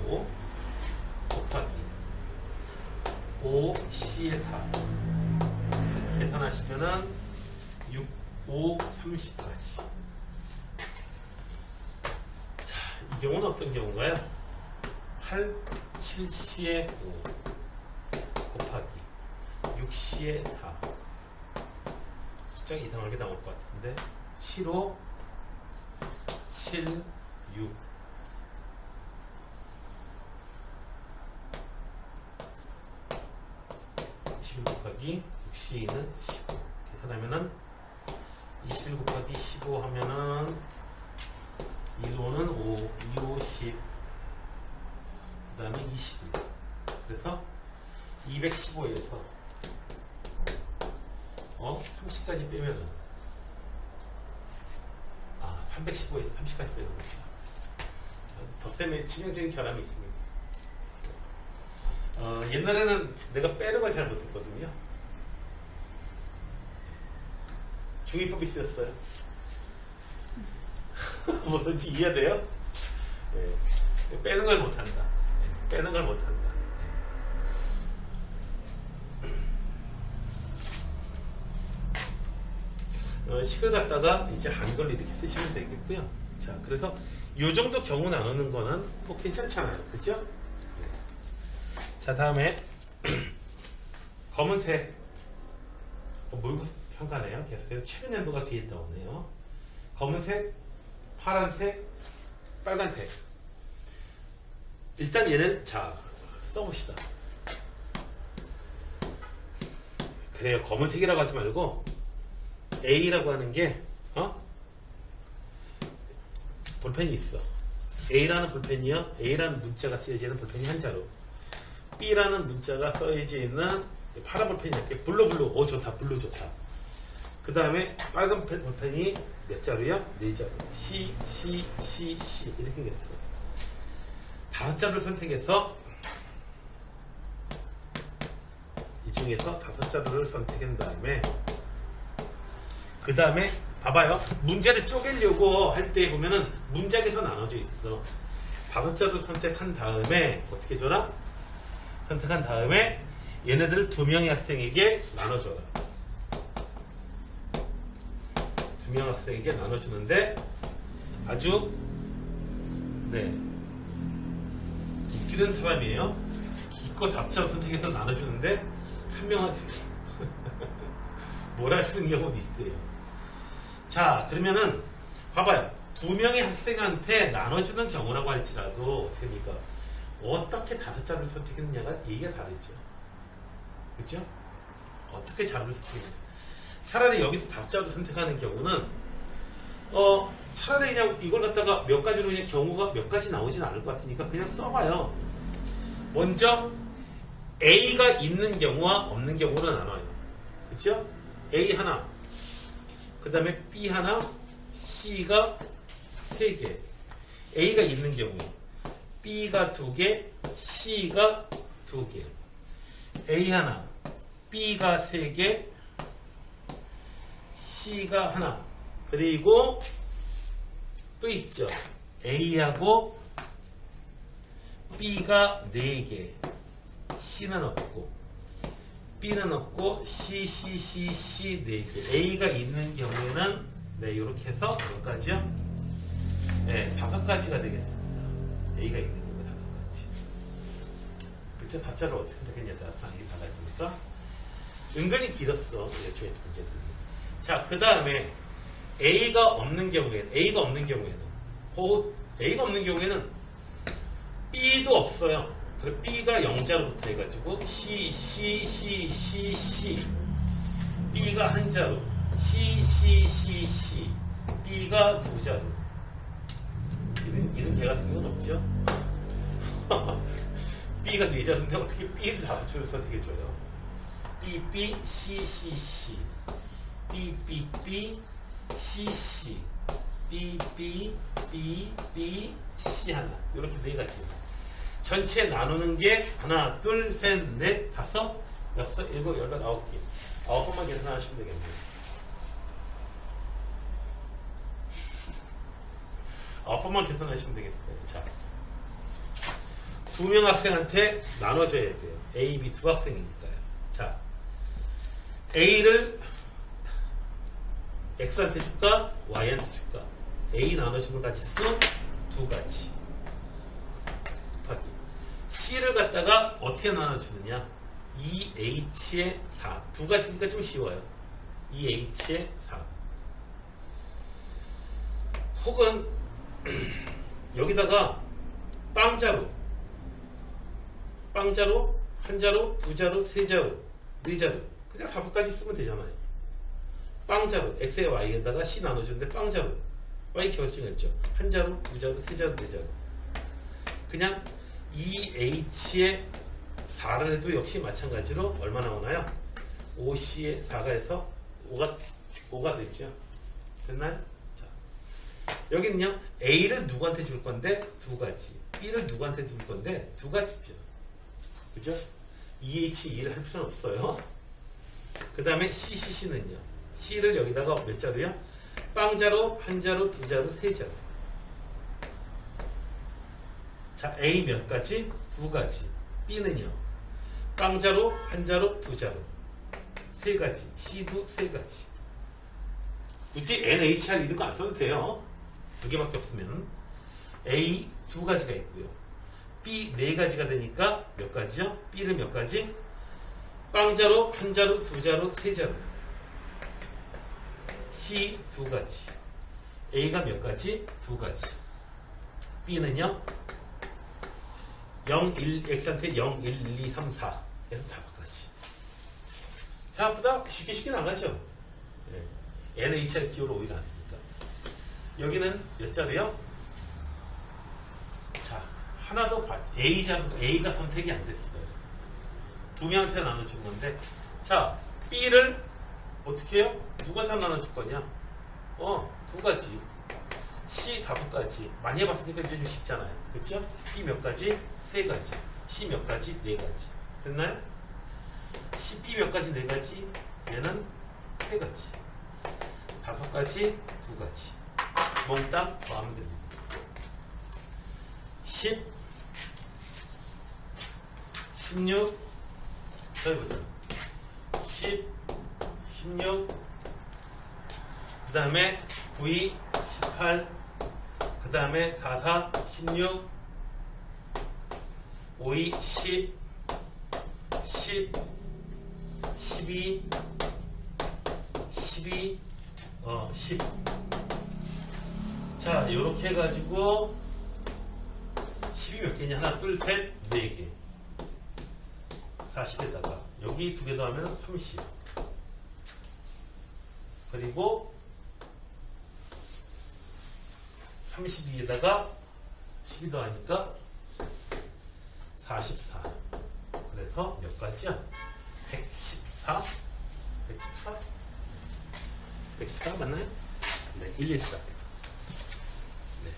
5 곱하기 5C에 4 계산하시면은 6, 5, 30까지. 자, 이 경우는 어떤 경우인가요? 8, 7C에 5 곱하기 6C에 4 숫자가 이상하게 나올 것 같은데 7, 5, 7, 6 21 곱하기 6C는 15 계산하면은 21 곱하기 15 하면은 1호는 5, 2호 10 그 다음에 21 그래서 215에서 30까지 빼면은 315에서 30까지 빼는 거죠. 덧셈에 치명적인 결함이 있습니다. 옛날에는 내가 빼는 걸 잘 못했거든요. 중위법이 쓰였어요. 뭐든지 이해돼요? 네. 빼는 걸 못한다. 식을 갖다가 이제 한글 이렇게 쓰시면 되겠고요. 자, 그래서 이 정도 경우 나누는 거는 뭐 괜찮잖아요. 그죠? 네. 자, 다음에 검은색 물고 평가네요. 계속해서 최근 연도가 뒤에 나오네요. 검은색, 파란색, 빨간색. 일단 얘는 자 써봅시다. 그래요. 검은색이라고 하지 말고 A라고 하는 게 볼펜이 있어. A라는 볼펜이요. A라는 문자가 쓰여져 있는 볼펜이 한자로. B라는 문자가 써져 있는 파란 볼펜이 이렇게 블루. 좋다. 블루 좋다. 그 다음에 빨간 볼펜이 몇 자루요? 4자루. C 이렇게 생겼어. 5자루를 선택해서 이 중에서 5자루를 선택한 다음에 그 다음에 봐봐요. 문제를 쪼개려고 할 때 보면은 문장에서 나눠져 있어. 5자루 선택한 다음에 어떻게 줘라? 선택한 다음에 얘네들을 2명의 학생에게 나눠줘라. 2명 학생에게 나눠주는데 아주 웃기는 사람이에요. 기껏 답자로 선택해서 나눠주는데 한 명한테 몰아주는 경우도 있대요. 자, 그러면은 봐봐요. 2명의 학생한테 나눠주는 경우라고 할지라도 어떻게 됩니까? 어떻게 5자루를 선택했느냐가 얘기가 다르죠. 그죠? 어떻게 자루를 선택했느냐. 차라리 여기서 5자루 선택하는 경우는 차라리 그냥 이걸 갖다가 몇 가지로 그냥 경우가 몇 가지 나오진 않을 것 같으니까 그냥 써봐요. 먼저 A가 있는 경우와 없는 경우로 나눠요. 그죠? A 하나, 그 다음에 B 하나, C가 3개. A가 있는 경우 B가 2개, C가 2개. A 하나, B가 3개, C가 하나. 그리고 또 있죠. A하고 B가 4개. C는 없고 B는 없고 C 4개. A가 있는 경우에는 이렇게 해서 몇 가지요? 5가지가 되겠습니다. A가 있는 경우에 5가지. 그쵸? 답자를 어떻게 선택했냐에 따라서 이게 달라지니까 은근히 길었어. 애초에 문제들이. 자, 그 다음에 A가 없는 경우에는 A가 없는 경우에는 B도 없어요. 그리고 B가 0자로부터 해가지고 C B가 한자로 C B가 2자로. 이런 개 같은 건 없죠? B가 4자로인데 어떻게 B를 5자로 선택해줘요? B C B C B C 하나. 이렇게 4가지. 전체 나누는 게 하나, 둘, 셋, 넷, 5, 6, 7, 8, 9개. 9번만 계산하시면 되겠네요. 9번만 계산하시면 되겠어요. 자, 2명 학생한테 나눠줘야 돼요. A, B 2학생이니까요. 자, A를 X한테 줄까? Y한테 줄까? A 나눠주는 가지수 2가지. C를 갖다가 어떻게 나눠주느냐? 2H에 4. 2가지니까 좀 쉬워요. 2H에 4. 혹은 여기다가 빵자루, 한자루, 2자루, 3자루, 4자루. 그냥 5가지 쓰면 되잖아요. 빵자루, X에 Y에다가 C 나눠주는데 빵자루. Y 결정했죠. 한자루, 2자루, 3자루, 4자루. 그냥 2H에 4를 해도 역시 마찬가지로 얼마 나오나요? 5C에 4가 해서 5가 됐죠. 됐나요? 자, 여기는요. A를 누구한테 줄 건데 2가지. B를 누구한테 줄 건데 2가지죠. 그죠? 2H2를 할 필요는 없어요. 그 다음에 CCC는요. C를 여기다가 몇 자루요? 빵자루, 한자루, 2자루, 3자루. 자, A 몇 가지? 2가지. B는요. 빵자루, 한자루, 2자루. 3가지. C도 3가지. 굳이 NHR 이런 거 안 써도 돼요. 두 개밖에 없으면. A 두 가지가 있고요. B 네 가지가 되니까 몇 가지요? B를 몇 가지? 빵자루, 한자루, 두자루, 세자루. C 두 가지. A가 몇 가지? 두 가지. B는요? 0, 1, X한테 0, 1, 2, 3, 4 해서 다섯 가지. 생각보다 쉽게 나가죠. 예. NHR 기호로 오히려 낫습니까? 여기는 몇 자리요? 자, 하나 더 봐. A가 선택이 안 됐어요. 두 명한테 나눠줄 건데, 자, B를 어떻게 해요? 누구한테 나눠줄 거냐? 두 가지. C 다섯 가지. 많이 해봤으니까 이제 좀 쉽잖아요. 그쵸? B 몇 가지? 세 가지. C 몇 가지? 네 가지. 됐나요? C, B 몇 가지? 네 가지. 얘는 세 가지. 다섯 가지, 두 가지. 몽땅 더하면 됩니다. 10, 16, 더 해보자. 10, 16, 그 다음에 9, 18, 그 다음에 4, 4, 16, 5, 10, 10, 12, 12, 10. 자, 요렇게 해가지고 10이 몇 개냐? 하나, 둘, 셋, 네 개. 40에다가 여기 두 개 더하면 30. 그리고 32에다가 12 더하니까 44. 그래서 몇 가지야? 114? 114? 114 맞나요? 네, 114. 네.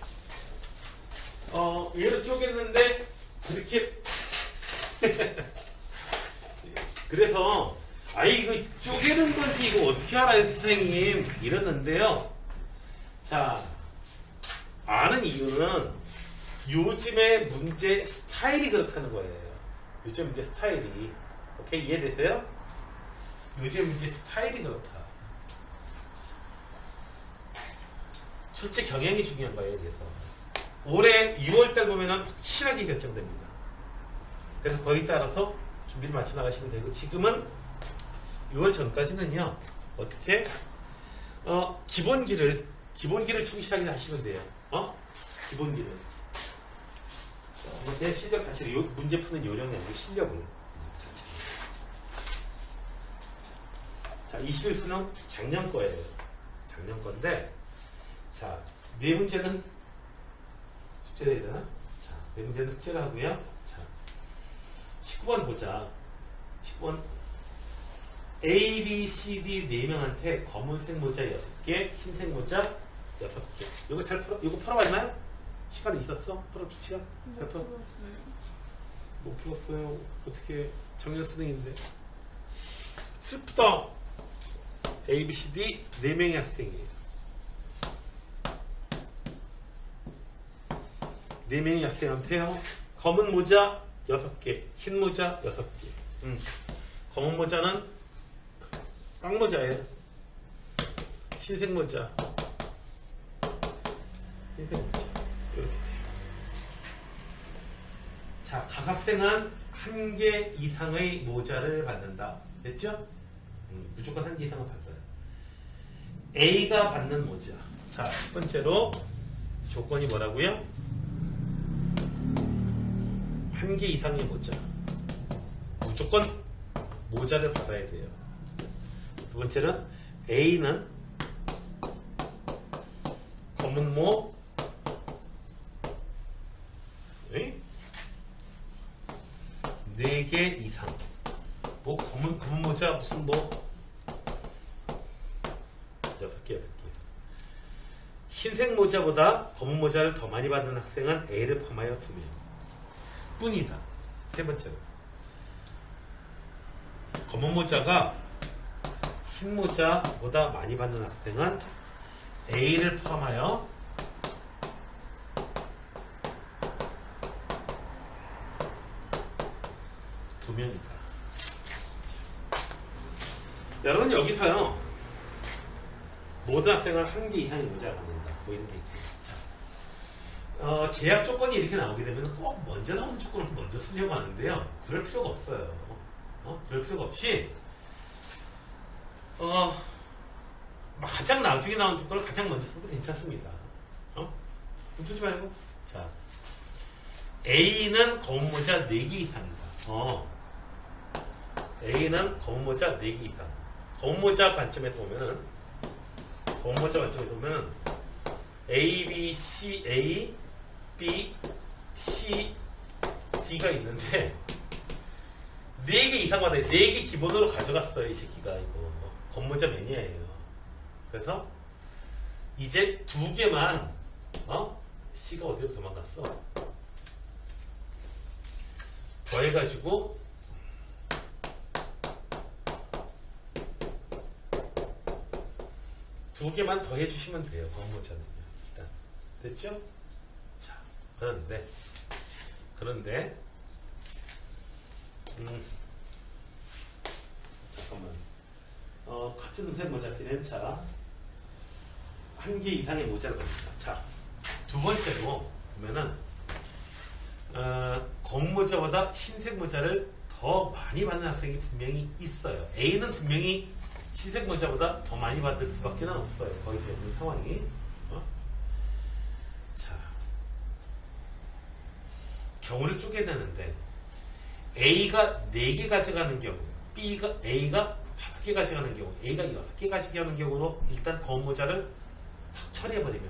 얘를 쪼갰는데 그렇게 그래서 이거 쪼개는 건지 이거 어떻게 알아요 선생님 이랬는데요. 자, 아는 이유는 요즘의 문제 스타일이 그렇다는 거예요. 요즘 문제 스타일이. 오케이, 이해되세요? 요즘 문제 스타일이 그렇다. 출제 경향이 중요한 거예요. 그래서 올해 6월달 보면은 확실하게 결정됩니다. 그래서 거기에 따라서 준비를 맞춰 나가시면 되고, 지금은 6월 전까지는요 어떻게 기본기를 충실하게 하시면 돼요. 기본기를. 제 실력 자체를 문제 푸는 요령이 아니고 실력을 자, 21수능 작년 거예요. 작년 건데, 자, 네 문제는 숙제를 해야 되나? 자, 네 문제는 숙제를 하고요. 자, 19번 보자. 19번. A, B, C, D 4명한테 검은색 모자 6개, 흰색 모자 6개. 이거 잘 풀어? 이거 풀어봤나요? 시간 있었어? 풀어주시죠? 잘 풀어? 못 풀었어요. 어떻게, 작년 수능인데. 슬프다. A, B, C, D 4명의 학생이에요. 4명의 학생한테요. 검은 모자 6개, 흰 모자 6개. 검은 모자는 빵 모자예요. 흰색 모자. 흰색 모자. 이렇게 돼요. 자, 각 학생은 1개 이상의 모자를 받는다. 됐죠? 무조건 1개 이상은 받아요. A가 받는 모자. 자, 첫 번째로 조건이 뭐라고요? 1개 이상의 모자. 무조건 모자를 받아야 돼요. 두 번째는 A는 검은 모 4개 이상. 뭐 검은 모자 무슨 뭐 6개. 흰색 모자보다 검은 모자를 더 많이 받는 학생은 A를 포함하여 2명 뿐이다. 세 번째로, 검은 모자가 흰 모자보다 많이 받는 학생은 A를 포함하여 2명이다. 여러분, 여기서요 모든 학생은 한 개 이상의 모자가 갖는다. 뭐 이런 게 있고. 자, 제약 조건이 이렇게 나오게 되면 꼭 먼저 나오는 조건을 먼저 쓰려고 하는데요. 그럴 필요가 없어요. 그럴 필요가 없이 가장 나중에 나온 조건을 가장 먼저 써도 괜찮습니다. 멈추지 말고. 자, A는 검은 모자 4개 이상이다. A는 검은 모자 4개 이상. 검은 모자 관점에서 보면은 A, B, C, A, B, C, D가 있는데 4개 이상 받아요. 4개 기본으로 가져갔어요. 이 새끼가 이거 검은 모자 매니아예요. 그래서 이제 2개만 C가 어디로 도망갔어? 더해가지고 두 개만 더 해주시면 돼요. 검모자는요. 일단 됐죠? 자, 그런데 잠깐만. 같은 색 모자끼는 자, 한 개 이상의 모자를 갑니다. 자, 두 번째로 보면은 검은 모자보다 흰색 모자를 더 많이 받는 학생이 분명히 있어요. A는 분명히 흰색 모자보다 더 많이 받을 수밖에 없어요. 거의 대부분 상황이. 자, 경우를 쪼개야 되는데 A가 4개 가져가는 경우, A가 5개 가져가는 경우, A가 6개 가져가는 경우로 일단 검은 모자를 확 처리해버리면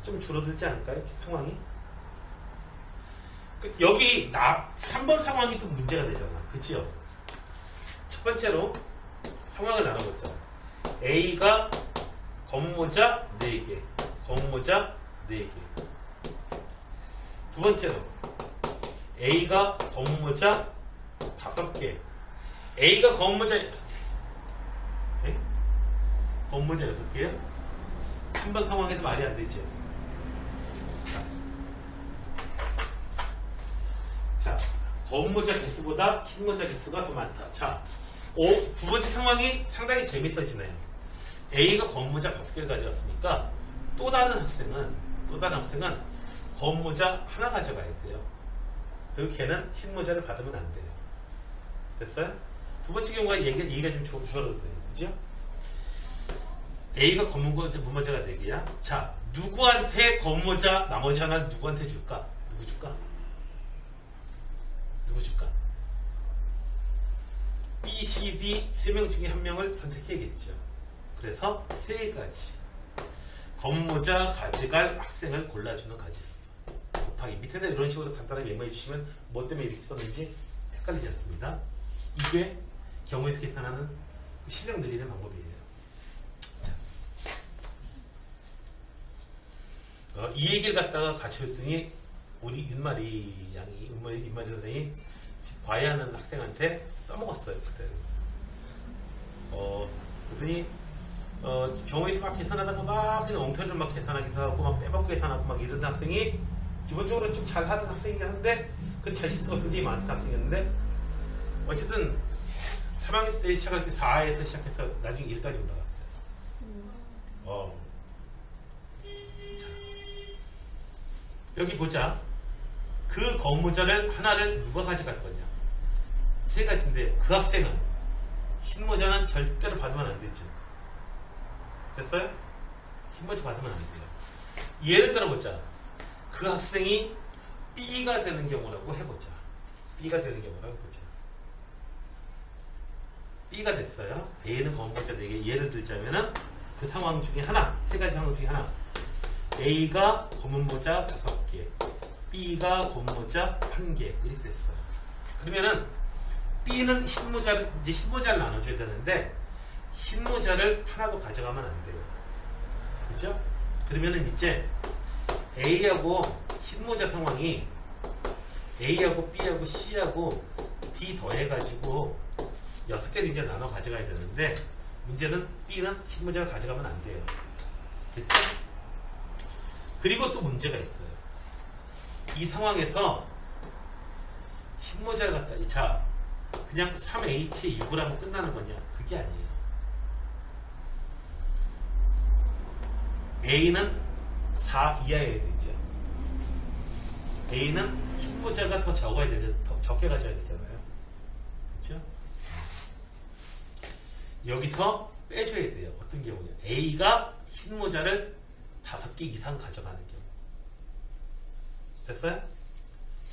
좀 줄어들지 않을까요? 상황이? 여기 3번 상황이 좀 문제가 되잖아. 그치요? 첫 번째로 상황을 나눠보자. A가 검은 모자 4개, 검은 모자 4개. 두 번째로 A가 검은 모자 5개, A가 검은 모자 검은 모자 6개요? 3번 상황에서 말이 안 되죠. 자, 검은 모자 개수보다 흰 모자 개수가 더 많다. 자, 두 번째 상황이 상당히 재밌어지네요. A가 검은 모자 5개를 가져갔으니까 또 다른 학생은 검은 모자 하나 가져가야 돼요. 그리고 걔는 흰 모자를 받으면 안 돼요. 됐어요? 두 번째 경우가 얘기가 좀 줄어들어요. 그죠? A가 검은 모자가 4개야. 자, 누구한테 검은 모자 나머지 하나를 누구한테 줄까? 누구 줄까? B, C, D 3명 중에 1명을 선택해야겠죠. 그래서 3가지 검은 모자 가져갈 학생을 골라주는 가지수 곱하기 밑에다 이런 식으로 간단하게 메모해 주시면 뭐 때문에 이렇게 썼는지 헷갈리지 않습니다. 이게 경우에서 계산하는 실력 늘리는 방법이에요. 자, 이 얘기를 갖다가 같이 했더니 우리 윤마리 선생이 과외하는 학생한테 써먹었어요. 그때. 그랬더니 경우에서 막 계산하다가 막 그냥 엉터리로 막 계산하기도 하고 막 빼먹고 계산하고 막 이런 학생이 기본적으로 좀 잘하던 학생이긴 한데 그 잘 실수가 굉장히 많은 학생이었는데 어쨌든 3학년 때 시작할 때 4에서 시작해서 나중에 1까지 올라갔어요. 자, 여기 보자. 그 검은 모자를 하나를 누가 가져갈 거냐? 3가지인데 그 학생은 흰 모자는 절대로 받으면 안 되죠. 됐어요? 흰 모자 받으면 안 돼요. 예를 들어보자. 그 학생이 B가 되는 경우라고 해보자. B가 되는 경우라고 해보자. B가 됐어요. A는 검은 모자 4개. 예를 들자면은 그 상황 중에 하나, 3가지 상황 중에 하나. A가 검은 모자 5개, B가 검은 모자 1개 이렇게 됐어요. 그러면은 B는 흰 모자를 나눠줘야 되는데 흰 모자를 하나도 가져가면 안 돼요. 그죠? 그러면은 이제 A하고 흰 모자 상황이 A하고 B하고 C하고 D 더해가지고 6개를 이제 나눠 가져가야 되는데 문제는 B는 흰 모자를 가져가면 안 돼요. 됐죠? 그리고 또 문제가 있어요. 이 상황에서 흰 모자를 갖다 자 그냥 3H에 6을 하면 끝나는 거냐? 그게 아니에요. A는 4 이하여야 되죠. A는 흰모자가 더 적어야 되죠. 더 적게 가져야 되잖아요. 그렇죠? 여기서 빼줘야 돼요. 어떤 경우냐? A가 흰모자를 5개 이상 가져가는 경우. 됐어요?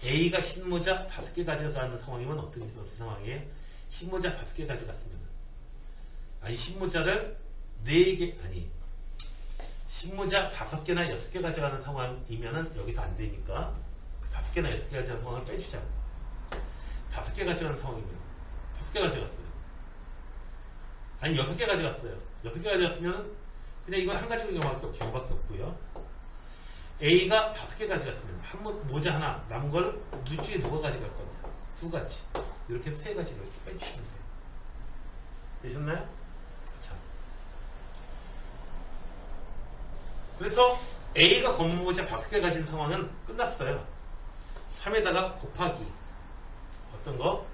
A가 흰모자 5개 가져가는 상황이면 어떤 상황이에요? 흰모자 5개 가져갔으면 아니 흰모자를 4개 아니 흰모자 5개나 6개 가져가는 상황이면은 여기서 안 되니까 그 5개나 6개 가져가는 상황을 빼주자고. 5개 가져가는 상황이면 5개 가져갔어요. 아니 6개 가져갔어요. 6개 가져갔으면 그냥 이건 한 가지 경우밖에 없고요. A가 5개 가져갔으면 한 모자 하나 남은 걸 둘 중에 누가 가져갈 거냐? 2가지. 이렇게 3가지를 이렇게 빼주시면 돼요. 되셨나요? 자. 그래서 A가 검은 모자 5개 가진 상황은 끝났어요. 3에다가 곱하기 어떤 거?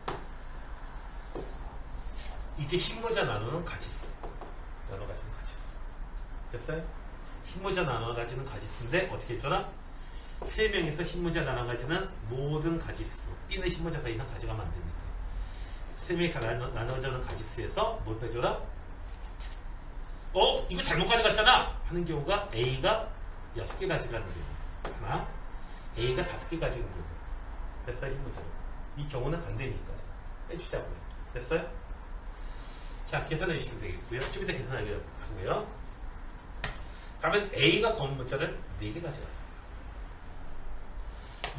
이제 흰모자 나누는 가지수. 나눠 가지는 가지수. 됐어요? 흰모자 나눠 가지는 가지수인데 어떻게 했더라? 3명에서 흰모자 나눠 가지는 모든 가지수. B는 흰모자 다 이상 가져가면 안 되니까. 3명이 나눠지는 가지수에서 뭘 빼줘라? 이거 잘못 가져갔잖아! 하는 경우가 A가 6개 가져가는 경우. 하나, A가 5개 가지는 경우. 됐어요? 흰모자. 이 경우는 안 되니까요. 빼주자고요. 됐어요? 자, 계산해 주시면 되겠고요. 좀 이따 계산하고요. 다음은 A가 검은 모자를 4개 가져갔어요.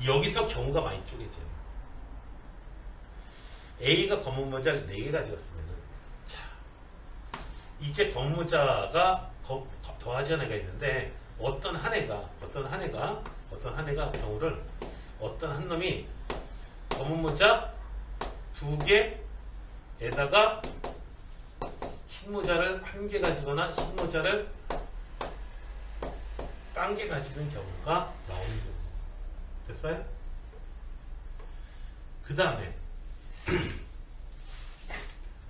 여기서 경우가 많이 쪼개져요. A가 검은 모자를 4개 가져갔으면 자, 이제 검은 모자가 더하지 않은 애가 있는데 어떤 한 애가 경우를 어떤 한 놈이 검은 모자 2개에다가 흰모자를 1개 가지거나 흰모자를 1개 가지는 경우가 나오는 경우. 됐어요? 그 다음에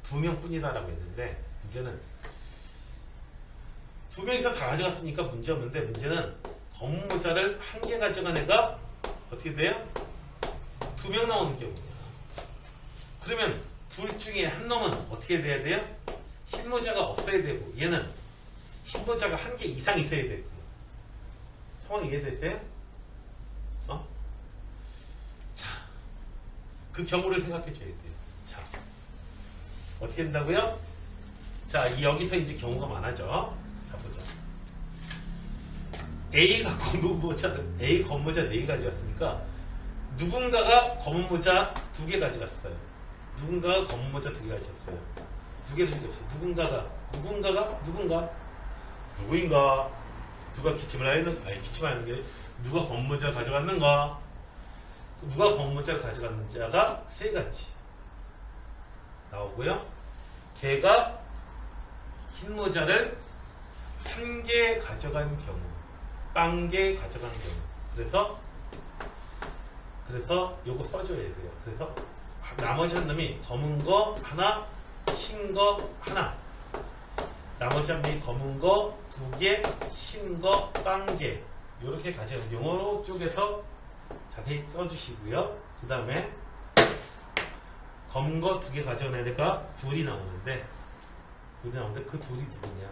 2명뿐이다라고 했는데 문제는 2명이서 다 가져갔으니까 문제 없는데 문제는 검은 모자를 1개 가져간 애가 어떻게 돼요? 2명 나오는 경우야. 그러면 둘 중에 한 놈은 어떻게 돼야 돼요? 흰모자가 없어야 되고 얘는 흰모자가 1개 이상 있어야 되고. 상황 이해되세요? 자, 그 경우를 생각해 줘야 돼요. 자, 어떻게 된다고요? 자, 여기서 이제 경우가 많아져. 자, 보자. A가 검은 모자를 A 검은 모자 4개 가져갔으니까 누군가가 검은 모자 2개 가져갔어요. 누군가가 검은 모자 2개 가졌어요. 2개를 중에 없어요. 누구인가? 누가 기침을 하는, 기침하는 게 누가 검은 모자를 가져갔는가? 누가 검은 모자를 가져갔는 자가 3가지 나오고요. 걔가 흰 모자를 1개 가져간 경우, 1개 가져간 경우. 그래서 요거 써줘야 돼요. 그래서 나머지 한 놈이 검은 거 하나, 흰 거 하나. 나머지 한 놈이 검은 거 2개, 흰 거 1개. 요렇게 가져간 경우로 쪼개서 자세히 써주시고요. 그 다음에 검은 거 2개 가져온 애가 둘이 나오는데 그 둘이 누구냐?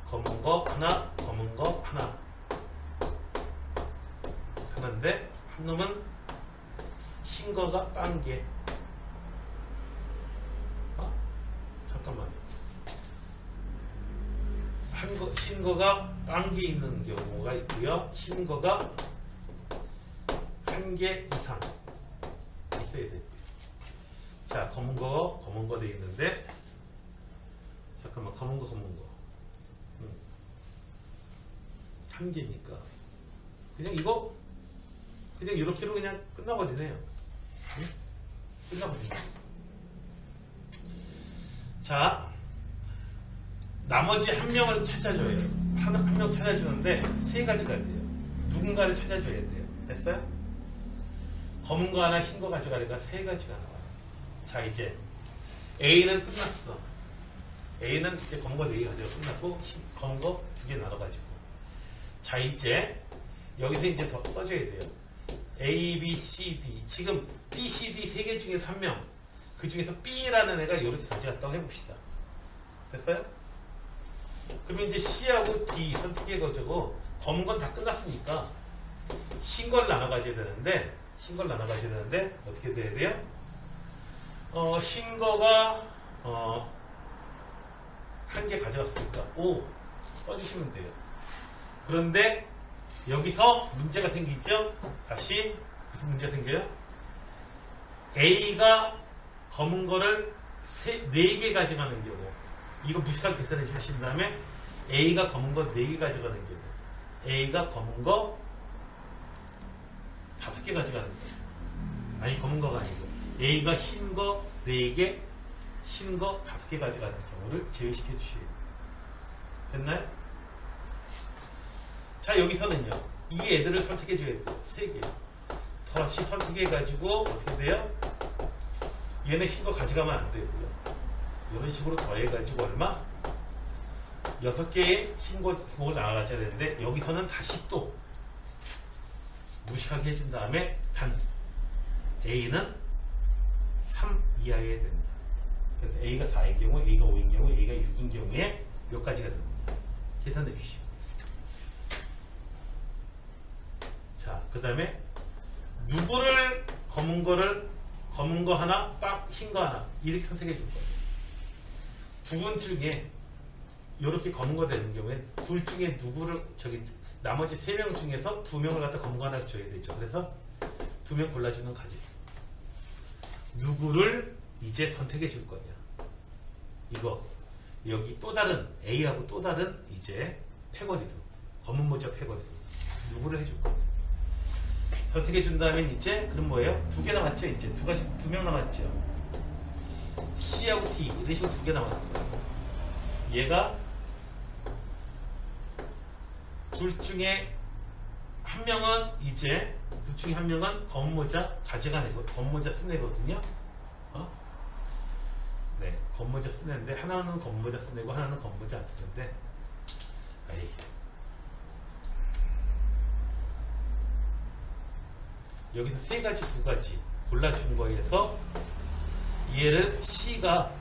검은 거 하나, 검은 거 하나. 하나인데 한 놈은 흰 거가 1개. 잠깐만. 흰 거가 1개 있는 경우가 있고요. 흰 거가 1개 이상 있어야 돼요. 자, 검은 거 돼 있는데, 잠깐만, 검은 거. 1개니까. 그냥 이렇게로 그냥 끝나버리네요. 응? 끝나버리네. 자, 나머지 한 명을 찾아줘요. 한 명 찾아주는데 3가지가 돼요. 누군가를 찾아줘야 돼요. 됐어요? 검은 거 하나, 흰 거 가져가니까 3가지가 나와요. 자, 이제 A는 끝났어. A는 이제 검은 거 4개 가지고 끝났고 검은 거 2개 나눠가지고 자 이제 여기서 이제 더 써줘야 돼요. A, B, C, D 지금 B, C, D 3개 중에 3명 그 중에서 B라는 애가 이렇게 가져갔다고 해봅시다. 됐어요? 그러면 이제 C하고 D 선택해가지고 검은 건 다 끝났으니까 흰 걸 나눠 가져야 되는데 어떻게 돼야 돼요? 흰 거가 한 개 가져갔으니까 O 써주시면 돼요. 그런데 여기서 문제가 생기죠? 다시 무슨 문제가 생겨요? A가 검은 거를 4개 가져가는 경우 이거 무식하게 계산해 주신 다음에 A가 검은 거 4개 가져가는 경우 A가 검은 거 5개 가져가는 경우 아니 검은 거가 아니고 A가 흰 거 4개 흰 거 5개 가져가는 경우를 제외시켜 주셔야 돼요. 됐나요? 자 여기서는요 이 애들을 선택해 줘야 돼요. 3개 다시 선택해 가지고 어떻게 돼요? 얘네 흰 거 가져가면 안 되고요. 이런 식으로 더해 가지고 얼마? 6개의 흰 거를 나가줘야 되는데 여기서는 다시 또 무식하게 해준 다음에 단 A는 3 이하여야 됩니다. 그래서 A가 4인 경우, A가 5인 경우, A가 6인 경우에 몇 가지가 됩니다. 계산해 주시오. 자, 그 다음에 누구를 검은 거 하나, 흰 거 하나 이렇게 선택해 줄 거예요. 두 분 중에 이렇게 검은 거 되는 경우에 둘 중에 누구를 나머지 3명 중에서 2명을 갖다 검은 거 하나 줘야 되죠. 그래서 2명 골라주는 가지수. 누구를 이제 선택해 줄 거냐. 이거 여기 또 다른 A하고 또 다른 이제 패거리로 검은 모자 패거리로 누구를 해줄 거냐. 선택해 준 다음에 이제 그럼 뭐예요? 2개 남았죠. 이제 2명 남았죠. C하고 D 이런 식으로 2개 남았어요. 얘가 둘 중에 한 명은 이제 둘 중에 한 명은 검은 모자 가져간 애고 검은 모자 쓴 애거든요. 네, 검은 모자 쓴 애인데 하나는 검은 모자 쓴 애고 하나는 검은 모자 안 쓰는데 아이. 여기서 3가지 2가지 골라준 거에서 얘를 C가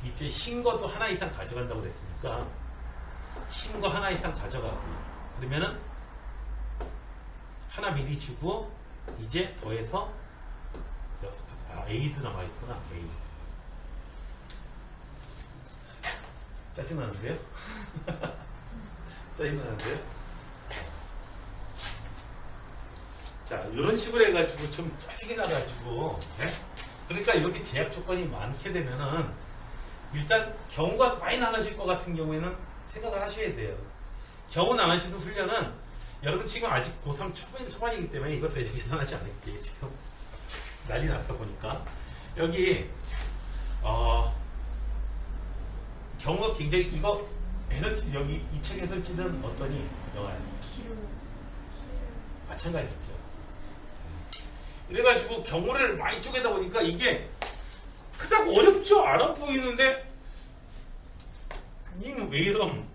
이제 흰 것도 하나 이상 가져간다고 그랬으니까 흰 거 하나 이상 가져가고요. 그러면은 하나 미리 주고 이제 더해서 6가지. A도 남아있구나. A. 짜증나는데요? 짜증나는데요? 자, 이런 식으로 해가지고 좀 짜증이 나가지고, 네? 그러니까 이렇게 제약 조건이 많게 되면은 일단 경우가 많이 나눠질 것 같은 경우에는 생각을 하셔야 돼요. 경우 나눠지는 훈련은 여러분 지금 아직 고3 초반이기 때문에 이거 되게 계산하지 않을게요. 지금 난리 났어 보니까 여기 경우가 굉장히 이거 에너지 여기 이 책 에너지는 어떠니 영화예요. 마찬가지죠. 이래가지고 경우를 많이 쪼개다 보니까 이게 그닥 어렵죠? 알아 보이는데 왜 이럼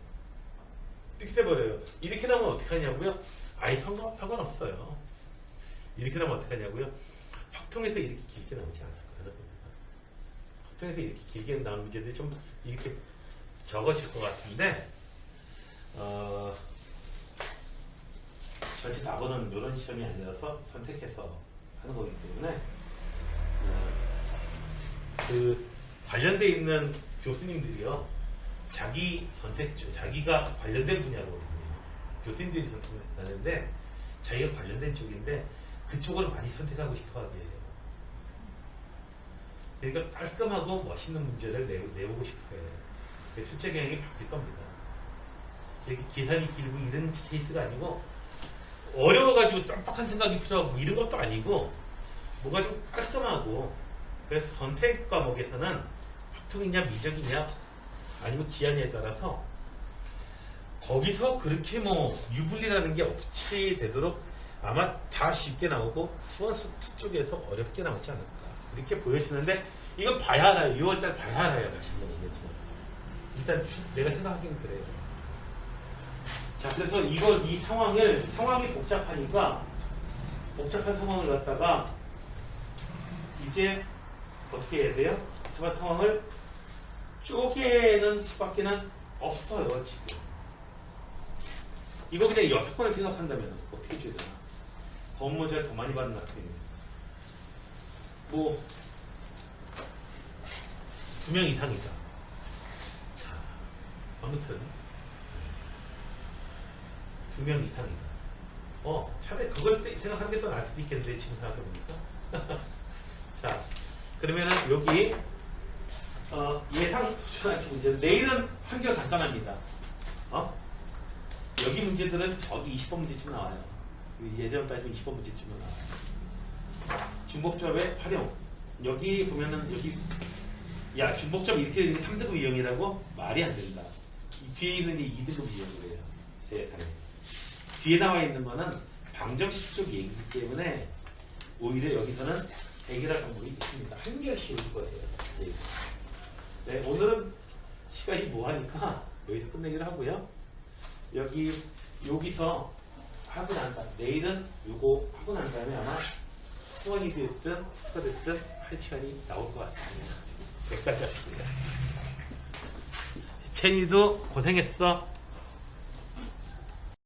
이렇게 돼버려요. 이렇게 나면 어떻게 하냐고요? 아예 상관없어요. 이렇게 나면 어떻게 하냐고요? 확통해서 이렇게 길게 나오지 않았을 거예요. 확통해서 이렇게 길게 나온 문제들이 좀 이렇게 적어질 것 같은데 전체 답은 이런 시험이 아니라서 선택해서 하는 거기 때문에 그 관련돼 있는 교수님들이요 자기 선택 자기가 관련된 분야거든요. 교수님들이 선택하는데 자기가 관련된 쪽인데 그쪽을 많이 선택하고 싶어하게 해요. 그러니까 깔끔하고 멋있는 문제를 내오고 싶어요. 출제 경향이 바뀔 겁니다. 이렇게 계산이 길고 이런 케이스가 아니고 어려워가지고 쌈박한 생각이 필요하고 이런 것도 아니고 뭔가 좀 깔끔하고 그래서 선택 과목에서는 확통이냐 미적이냐 아니면 기한에 따라서 거기서 그렇게 뭐 유불리라는 게 없이 되도록 아마 다 쉽게 나오고 수원수투 쪽에서 어렵게 나오지 않을까 이렇게 보여지는데 이건 봐야 알아요. 6월달 봐야 알아요. 다시 한번 얘기해주면 일단 내가 생각하기는 그래요. 자, 그래서 이 상황이 복잡하니까 복잡한 상황을 갖다가 이제 어떻게 해야 돼요? 복잡한 상황을 쪼개는 수밖에는 없어요, 지금. 이거 그냥 6번을 생각한다면 어떻게 줘야 되나? 법문제를 더 많이 받는 학생이 뭐 2명 이상이다. 자, 아무튼 2명 이상이다. 차라리 그걸 생각하는 게 더 나을 수도 있겠는데 지금 생각해보니까. 자, 그러면은 여기 예상 도전하기 문제. 내일은 한결 간단합니다. 여기 문제들은 저기 20번 문제쯤 나와요. 예전 따지면 20번 문제쯤은 나와요. 중복접의 활용. 여기 보면은 중복접 이렇게 3등급 이용이라고 말이 안 된다. 뒤에 있는 게 2등급 이용이래요. 세상에. 뒤에 나와 있는 거는 방정식 쪽 얘기이기 때문에 오히려 여기서는 해결할 방법이 있습니다. 한결 쉬울 거예요. 네, 오늘은 시간이 뭐하니까 여기서 끝내기로 하고요. 여기서 하고 난 다음, 내일은 요거 하고 난 다음에 아마 수원이 됐든 수가 됐든 할 시간이 나올 것 같습니다. 여기까지 하겠습니다. 채니도 고생했어.